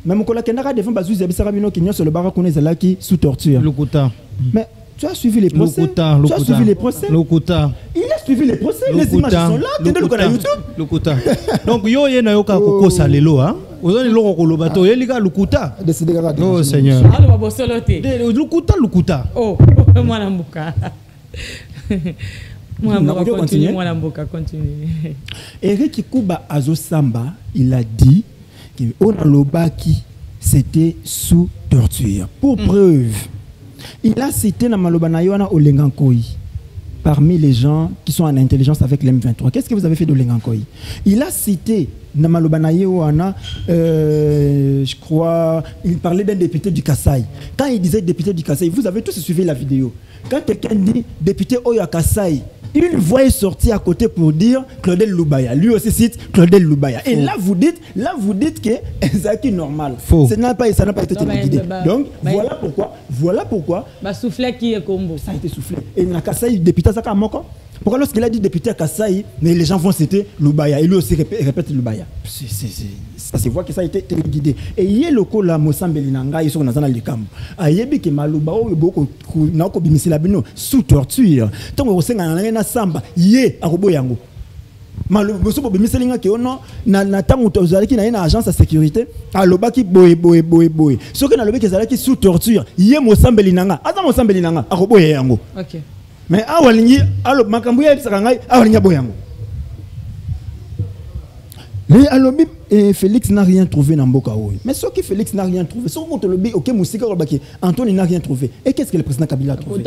Même quand la Kenara devant Bazou Zabisarabino qui n'y a sur le barak qu'on est là qui sous torture. Mais tu as suivi les procès. Tu as suivi les procès. Il a suivi les procès. Les images sont là. Tu es là YouTube. Donc yo ye na yo ka koko salelo hein. Ozoni loko ko lobato ye liga lukuta. Oh Seigneur. Alors ba soloté. Lukuta. Oh mwana mbuka. Mwana mbuka continue. Eric Kuba Azosamba, il a dit que Onalobaki c'était sous torture. Pour preuve. Il a cité Namalobanayoana Olengankoi parmi les gens qui sont en intelligence avec l'M23. Qu'est-ce que vous avez fait d'Olengankoi? Il a cité Namalobanayoana, je crois, il parlait d'un député du Kasaï. Quand il disait député du Kasaï, vous avez tous suivi la vidéo. Quand quelqu'un dit député Oya Kasaï, une voix est sortie à côté pour dire Claudel Loubaya. Lui aussi cite Claudel Loubaya. Et là vous dites que Zaki normal. Faux. Ça n'a pas été téléguidé. Donc voilà pourquoi. Soufflet qui est combo. Ça a été soufflé. Et Nakasaï, député Zaka Moko. Pourquoi lorsqu'il a dit député à Kasaï, mais les gens vont citer Loubaya. Et lui aussi répète Loubaya. Ça se voit que ça a été téléguidé. Et il y a le coup là, Mosambelinanga, ils sont dans le camp. Ayebi que Malouba, Nako Bimisilabino, sous torture. Tant que vous avez un samba, yé, à Roboyango. Malouba, Bimiselinga, qui on a, Natango Tozalaki, n'a une agence de sécurité, à Lobaki, boy. Ce que n'a le bec sous torture, yé, Mosambelinanga, attends Mosambelinanga, à Roboyango. Ok. Mais Awalingi, alors Makambouya, Awalinga Boyango. Et Félix n'a rien trouvé dans Mboka. Mais ce que Félix n'a rien trouvé, ce que le OK Moussika Antoine n'a rien trouvé. Et qu'est-ce que le président Kabila a trouvé?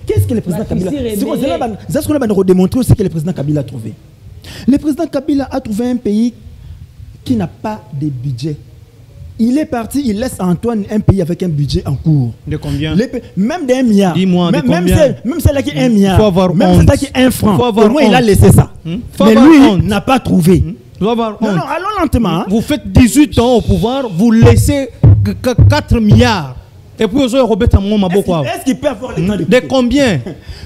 Qu'est-ce que le président Kabila a trouvé? C'est ce qu'on a redémontré aussi que le président Kabila a trouvé. Le président Kabila a trouvé un pays qui n'a pas de budget. Il est parti, il laisse Antoine un pays avec un budget en cours. De combien? Même d'un milliard. Dis-moi, même celle-là qui est un milliard. Faut avoir même celle-là qui est un franc. Au moins, il a laissé ça. Mais lui, n'a pas trouvé. Non, allons lentement. Vous faites 18 ans au pouvoir, vous laissez 4 milliards. Et puis, vous avez Robert Amon Maboko. Est-ce qu'il peut avoir le temps de combien?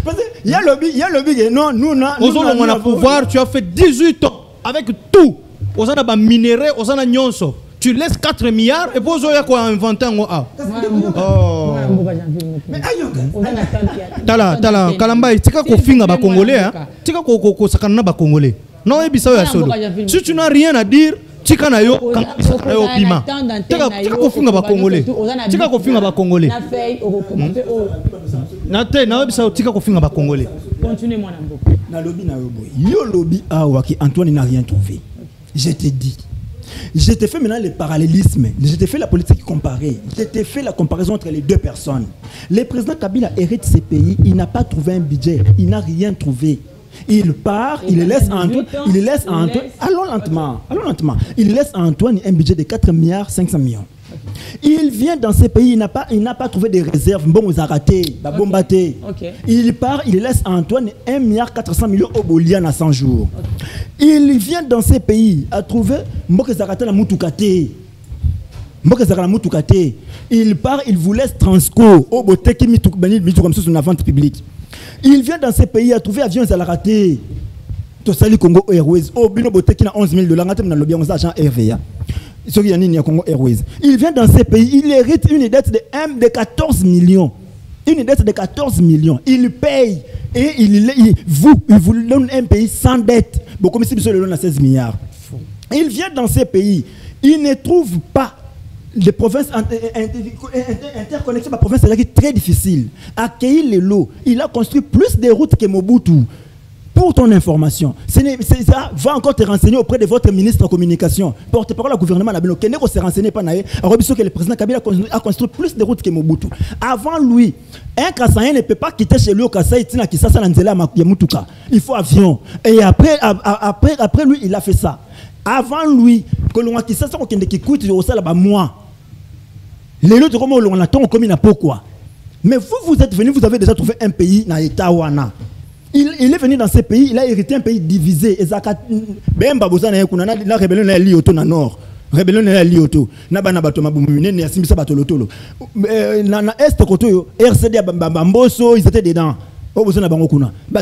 Parce qu'il y a le big. Non, nous, on a pouvoir, tu as fait 18 ans avec tout. Vous avez des minéraux, vous avez nyonso. Tu laisses 4 milliards et puis vous avez quoi inventer en A. Oh. Tala, Kalamba, tika ko finga ba Congolais, hein? Tika ko sakana ba Congolais. Non, et bisa ya solo. Si tu n'as rien à dire, tika na yo, sakana yo pima. Tika ko finga ba Congolais. Tika ko finga ba Congolais. Na bisa tika ko finga ba Congolais. Continuez mon ambo. Na lobby na yo boy. Yo lobby awa ki Antoine n'a rien trouvé. Je te dis. Je t'ai fait maintenant le parallélisme. Je t'ai fait la politique comparée. Je t'ai fait la comparaison entre les deux personnes. Le président Kabila hérite ces pays. Il n'a pas trouvé un budget. Il n'a rien trouvé. Il part, il laisse Antoine. Allons lentement. Il laisse à Antoine un budget de 4 milliards 500 millions. Il vient dans ces pays, il n'a pas trouvé des réserves. Bon, ils ont raté, Il part, il laisse à Antoine 1,4 milliard au Bolian à 100 jours. Il vient dans ces pays à trouver Mbokazarata na Mutukate. Il part, il vous laisse Transco au Boteki Mitou comme ça sur la vente publique. Il vient dans ces pays à trouver avions à la rater. Tosali Congo Airways. Oh, Bino Boteki na 11 000 $. Ngatem na lobby 11 agents RVA. Congo Airways. Il vient dans ces pays, il hérite une dette de 14 millions. Une dette de 14 millions. Il paye et il vous donne un pays sans dette. Bon, comme si vous le donne à 16 milliards. Il vient dans ces pays, il ne trouve pas les provinces interconnexion par province, c'est très difficile. Accueillir les lots, il a construit plus de routes que Mobutu. Pour ton information, ça va encore te renseigner auprès de votre ministre de communication. Porte-parole au gouvernement, Keneko se renseigner pas naïe. Que le président Kabila a construit plus de routes que Mobutu. Avant lui, un Kassaïen ne peut pas quitter chez lui au Kassai, il faut avion. Et après lui, il a fait ça. Avant lui, que l'on a quitté ça, qui coûte au salaire moi. Les autres, comment on attend, comme il n'a pas quoi. Mais vous êtes venu, vous avez déjà trouvé un pays dans l'État Wana. Il est venu dans ces pays, il a hérité un pays divisé. La rébellion est liée au nord. Rébellion est liée au Nabana Batoma Boumune, Niasimisa Batolotolo. Dans l'Est, RCD Bamboso, ils étaient dedans.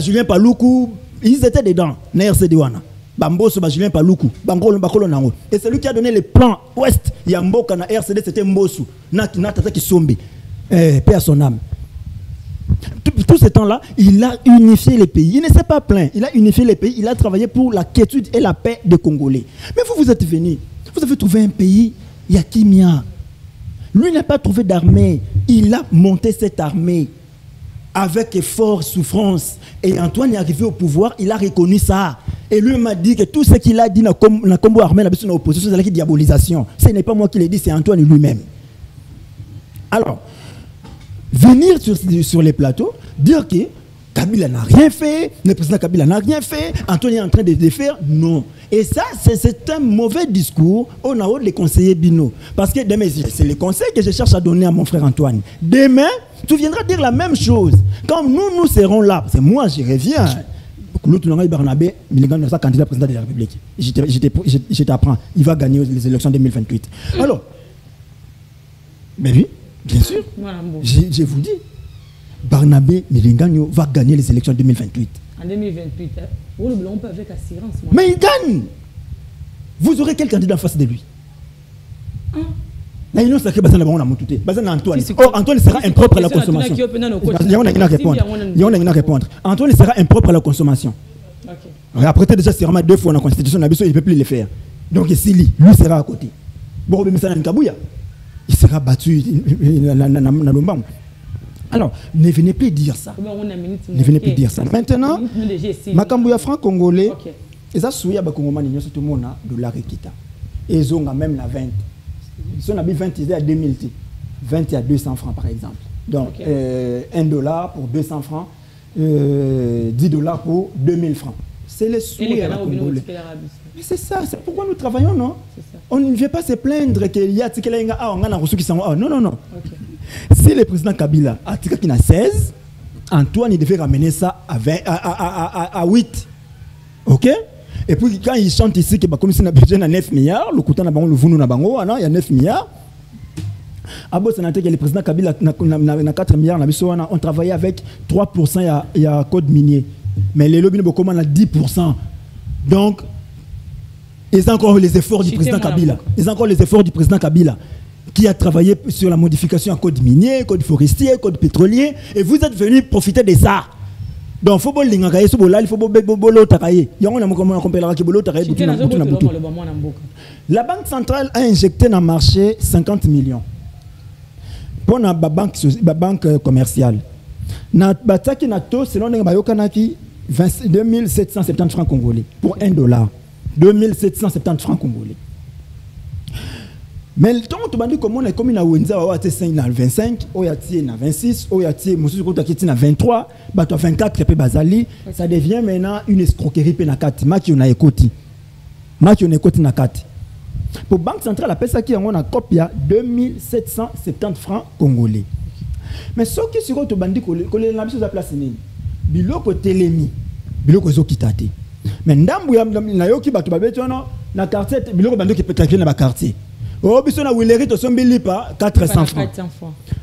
Julien Paloukou, ils étaient dedans. Dans RCD Wana. Bamboso, Julien Paloukou, Bangolo Bakolo Nango. Et c'est lui qui a donné les plans ouest. Yamboka na RCD, c'était Mbosu. Natata Kisombi. Paix à son âme. Tout ce temps-là, il a unifié les pays. Il ne s'est pas plaint. Il a unifié les pays. Il a travaillé pour la quiétude et la paix des Congolais. Mais vous êtes venus. Vous avez trouvé un pays, Yakimia. Lui n'a pas trouvé d'armée. Il a monté cette armée avec effort, souffrance. Et Antoine est arrivé au pouvoir. Il a reconnu ça. Et lui m'a dit que tout ce qu'il a dit dans le combo armé, dans l'opposition, c'est la diabolisation. Ce n'est pas moi qui l'ai dit, c'est Antoine lui-même. Alors, venir sur les plateaux, dire que Kabila n'a rien fait, le président Kabila n'a rien fait, Antoine est en train de défaire, non. Et ça, c'est un mauvais discours au niveau des conseillers Bino. Parce que demain, c'est les conseils que je cherche à donner à mon frère Antoine. Demain, tu viendras dire la même chose. Quand nous serons là, c'est moi, j'y reviens. Barnabé, il est candidat président de la République. Je t'apprends, il va gagner les élections 2028. Alors, mais oui, bien sûr, je vous dis, Barnabé Milingano va gagner les élections 2028. En 2028, on peut avec assurance. Mais il gagne. Vous aurez quel candidat en face de lui? Antoine sera impropre à la consommation. Antoine sera impropre à la consommation. Après, déjà, c'est vraiment 2 fois dans la constitution, il ne peut plus le faire. Donc, ici, lui sera à côté. Il sera battu. Alors, ne venez plus dire ça. Ne venez plus dire ça. Maintenant, Makambouya franc-congolais, ils ont souillé à Bakongomani, tout le monde a $. Et ils ont même la 20. Si on a mis 20, ils étaient à 2000. 20 à 200 francs par exemple. Donc, $1 pour 200 francs, $10 pour 2000 francs. C'est les souhaits à Congolais. Mais c'est ça, c'est pourquoi nous travaillons, non? On ne vient pas se plaindre qu'il y a un reçu qui sont. Non, non, non. Si le président Kabila a 16, Antoine il devait ramener ça à 8. Ok? Et puis quand il chante ici que comme si on a besoin de 9 milliards, le coût il y a 9 milliards. Abo Sénateur que le président Kabila a 4 milliards, on travaillait avec 3%, il y a code minier. Mais les lobbies beaucoup à 10%. Donc, ils ont encore les efforts du président Kabila. Ils ont encore les efforts du président Kabila qui a travaillé sur la modification en code minier, code forestier, code pétrolier. Et vous êtes venus profiter de ça. Donc, il faut que la Banque centrale a injecté dans le marché 50 millions pour la banque commerciale. Selon 2770 francs congolais pour $1. 2770 francs congolais. Mais le temps où tu m'as dit comment on est comme une Wenza, on a 25, on a 26, on a 23, 24, ça devient maintenant une escroquerie. Maki on a écouté. Pour Banque Centrale, appelle ça qui a copie à 2770 francs congolais. Mais ce qui est sur le bandit, que les gens ont place, biloko telemi, biloko zo kitate. Mais ndambu ya na yoki batu babeto no na quartier biloko bando qui peut traquer na ba quartier. Oh biso na Wileri to sombi lipa 400 francs.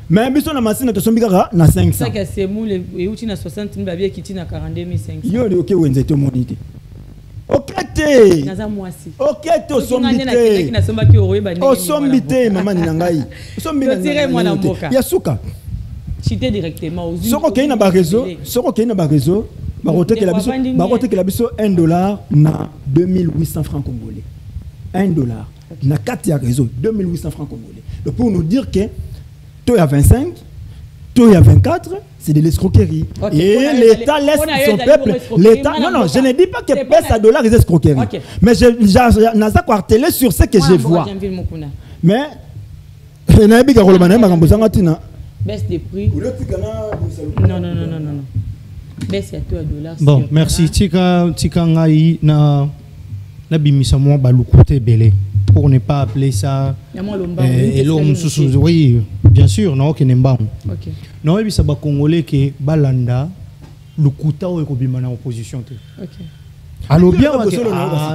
Mais biso na machine to sombi kaka na 500. Ça que c'est mou le euti na 60 000 babie kiti na 42 500. Yo le OK wenze to monite. Okete. Naza mwasi. Okete osombite. Osombite mama ni ngai. Sombi na tire moi na mboka. Ya suka. Chité directement aux Soko ke na ba réseau, soko ke na ba réseau. Barote que la biso $1 na 2800 francs congolais. $1 na 4 réseau 2800 francs congolais. Donc pour nous dire que toi il y a 25, toi il y a 24, c'est de l'escroquerie. Okay. Et l'État laisse son peuple. L'État, non, je ne dis pas que pèse à dollars c'est escroquerie. Okay. Mais je n'ai pas quartelé sur ce que je vois. Mais baisse des prix. Non. Baisse à $2. Bon, merci. Tika ngai na bimisa mo balukote belé pour ne pas appeler ça oui, bien sûr, non que nemba. OK. Non et ça ba congolais que balanda lukuta o ko bima na opposition te. OK. Allo bien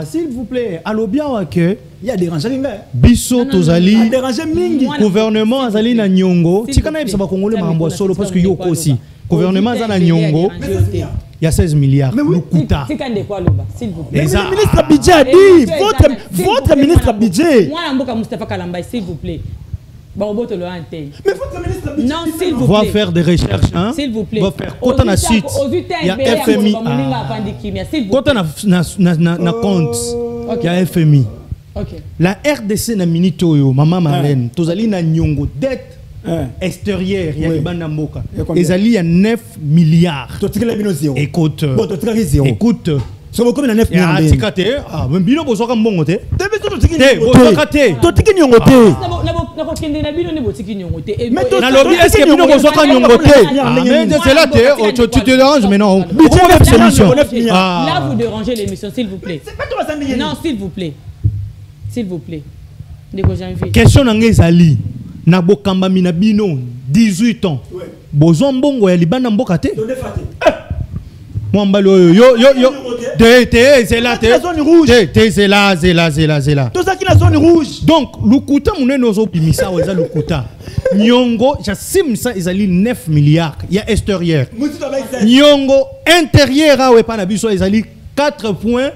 s'il vous plaît, allo bien que il y a dérangé linga. Biso tozali dérangé mingi. Gouvernement azali na nyongo. Tika na bisa ba congolais mambo solo parce que yoko aussi. Gouvernement azana nyongo. Il y a 16 milliards. Mais oui, c'est quand de quoi là-bas, s'il vous plaît. Mais le ministre budget a dit, votre ministre budget. Moi, Mboka Moustapha Kalamba, s'il vous plaît. Bon, bon, le antenne. Mais votre ministre budget. Non, s'il vous plaît. Va faire des recherches, hein. S'il vous plaît. Va faire. Quand on a suite, il y a FMI. Quand on a compte, il y a FMI. La RDC na minito maman Marlène, tozali na nyongo dette extérieure, il y a Libanda Mboka. Les alliés, il y a 9 milliards. Écoute. Écoute. Sur le combien de 9 milliards. Ah, même bino bozoka mbongo te. Est-ce que bino bozoka nyongo te? C'est là tu te déranges mais non. Là vous dérangez l'émission s'il vous plaît. Non, s'il vous plaît. S'il vous plaît. Question nangé ali. Na bokamba minabino 18 ans. Bozo mbongo ya libanda mboka te. Mwambalo yo c'est là la zone rouge. C'est là. Tout ça qui la zone rouge. Donc lukuta muneno zo bimisa weza lukuta. Nyongo jasim ça ezali 9 milliards. Il y a extérieur. Nyongo intérieur awe pa na biso ezali 4,1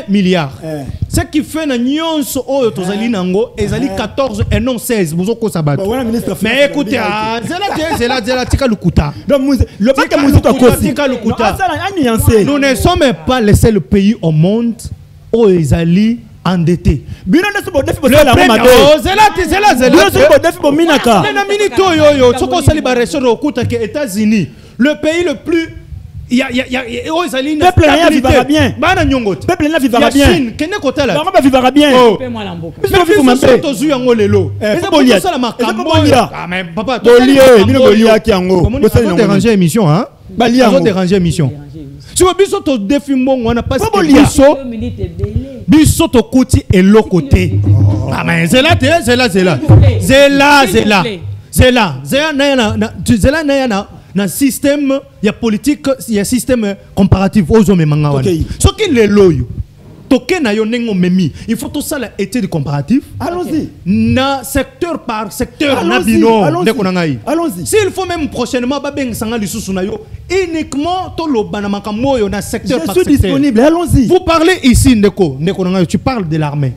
milliard. Ce qui fait na nyonso oyo tozali nango ezali 14 et non 16 bozoko sabato. Mais écoutez, c'est là tika lukuta. Donc le pas que muzito kosi tika lukuta. Nous ne sommes pas le seul pays au monde où ezali endetté. Bino ne se bodefi bola la mama. C'est là. Bino se bodefi bo minaka. Na minito yo tsoko sali ba reso okuta que États-Unis, le pays le plus peuple n'a vivra bien. Peuple n'a vivra bien. Kene kota la. Ba vivra bien. Fais-moi la mboka. Mais to zu yango lelo. Ça la makambo. Ah mais papa, Bolia, bino bolia ki yango. Vous déranger émission hein? Balia. Vous déranger émission. Si vous biso to défi mbongo on a pas biso to kuti et l'autre côté. Ah mais c'est là. Dans le système, il y a politique, il y a système comparatif aux hommes et mangawan. Ce qui est loyaux, token na yonengo memi. Il faut tout ça la étude comparatif. Allons-y. Na secteur par secteur na bino. Allons-y. S'il faut même prochainement babeng sanga lisusu na yo uniquement to lo banamaka moyo na secteur par secteur. Je suis disponible. Allons-y. Vous parlez ici ndeko nangayo, tu parles de l'armée.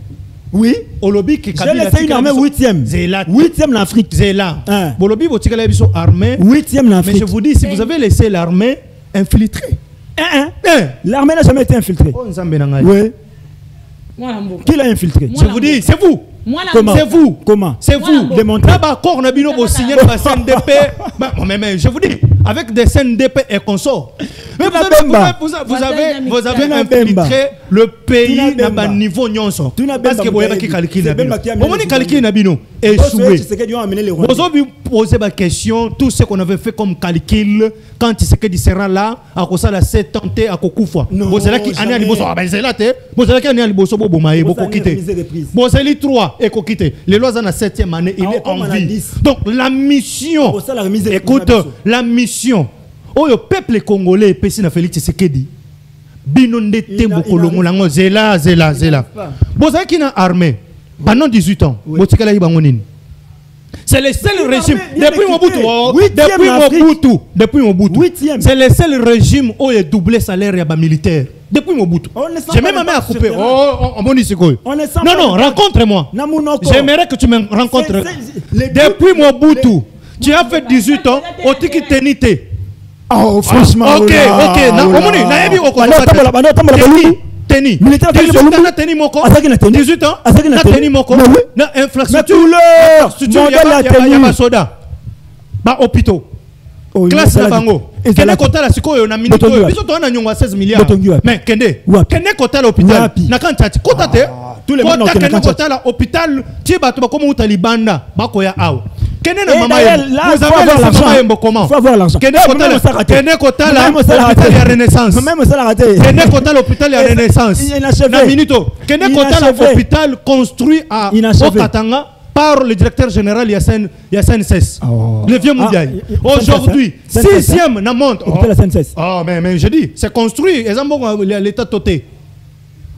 Oui. Olobi qui j'ai laissé une armée 8e. 8e en Afrique. C'est là. Olobi botikala biso armée 8e en Afrique. Mais je vous dis si vous avez laissé l'armée infiltrée. L'armée n'a jamais été infiltrée. Oh Nzambe na ngai. Oui. Qui l'a infiltré? Je vous dis, c'est vous. Comment? C'est vous. Comment? C'est vous. Démontrez. Là-bas, corps Nabino pour signer la CNDP. Mais je vous dis, avec des CNDP et consorts. Mais vous avez infiltré le pays dans un niveau nyonso. Parce que vous avez calculé Nabino. Vous avez calculé Nabino. Échoué. Vous avez posé ma question, tout ce qu'on avait fait comme calcul, quand Tshisekedi sera là, à cause de la 7 ans, à Kokoufwa. Vous avez qui année à Liboso, vous avez qui année à Liboso, vous avez quitté. Vous avez 3 et quitté. Les lois dans la 7e année, il est en vie. Donc la mission, écoute, la mission, oh le peuple congolais, Pessi na Félix Tshisekedi, binonde tembo kolongolango, zela. Vous avez qui n'a armé pendant 18 ans, c'est le seul régime depuis Mobutu. C'est le seul régime où il a doublé salaire et militaire. Depuis Mobutu. J'ai même à couper. Non, rencontre-moi. J'aimerais que tu me rencontres. Depuis Mobutu, tu as fait 18 ans au Tiki Tenité. Oh, franchement. Ok. Teni. 18 ans, Teni Moko. Na infrastructure. Soda. Ba hôpitaux. Classe la bango. Kende kota la siko na minute. Biso to na nyongwa 16 milliards. Mais kende kota l'hôpital. Na kanchati kota te. Tous les monde kende kota l'hôpital. Ti bato ba komo utalibanda ba koya aw. Kende na mama yembo. Vous avez l'argent yembo comment? Faut avoir l'argent. Kende kota l'hôpital ya Renaissance. Même ça la raté. Kende kota l'hôpital ya Renaissance. Na minute. Kende kota l'hôpital construit à Okatanga par le directeur général Yassine Sess. Le vieux Moudiaï. Aujourd'hui, 6e na monte. Oh, mais je dis, c'est construit. L'état toté.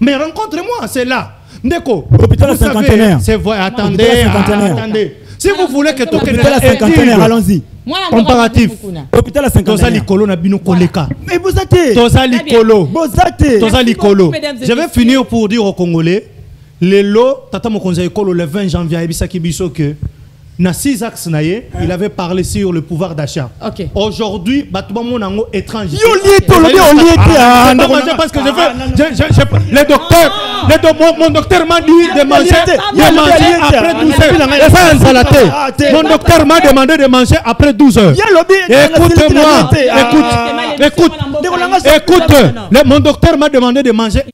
Mais rencontrez-moi, c'est là. Ndeko. Hôpital cinquantenaire. Attendez. Si vous voulez que hôpital cinquantenaire, allons-y. Comparatif. Hôpital cinquantenaire. Tozali Kolo na bino koleka. Mais vous êtes. Tozali Kolo. Tozali Kolo. Je vais finir pour dire aux Congolais. Le lot, Tata Mokonza Ekolo, le 20 janvier, Ebisaki Biso que na 6 axes naïe, il avait parlé sur le pouvoir d'achat. Aujourd'hui, Batouba Monango étranger. Parce que les docteurs, mon docteur m'a dit de manger après 12 heures. Mon docteur m'a demandé de manger après 12 heures. Écoute-moi, écoute, mon docteur m'a demandé de manger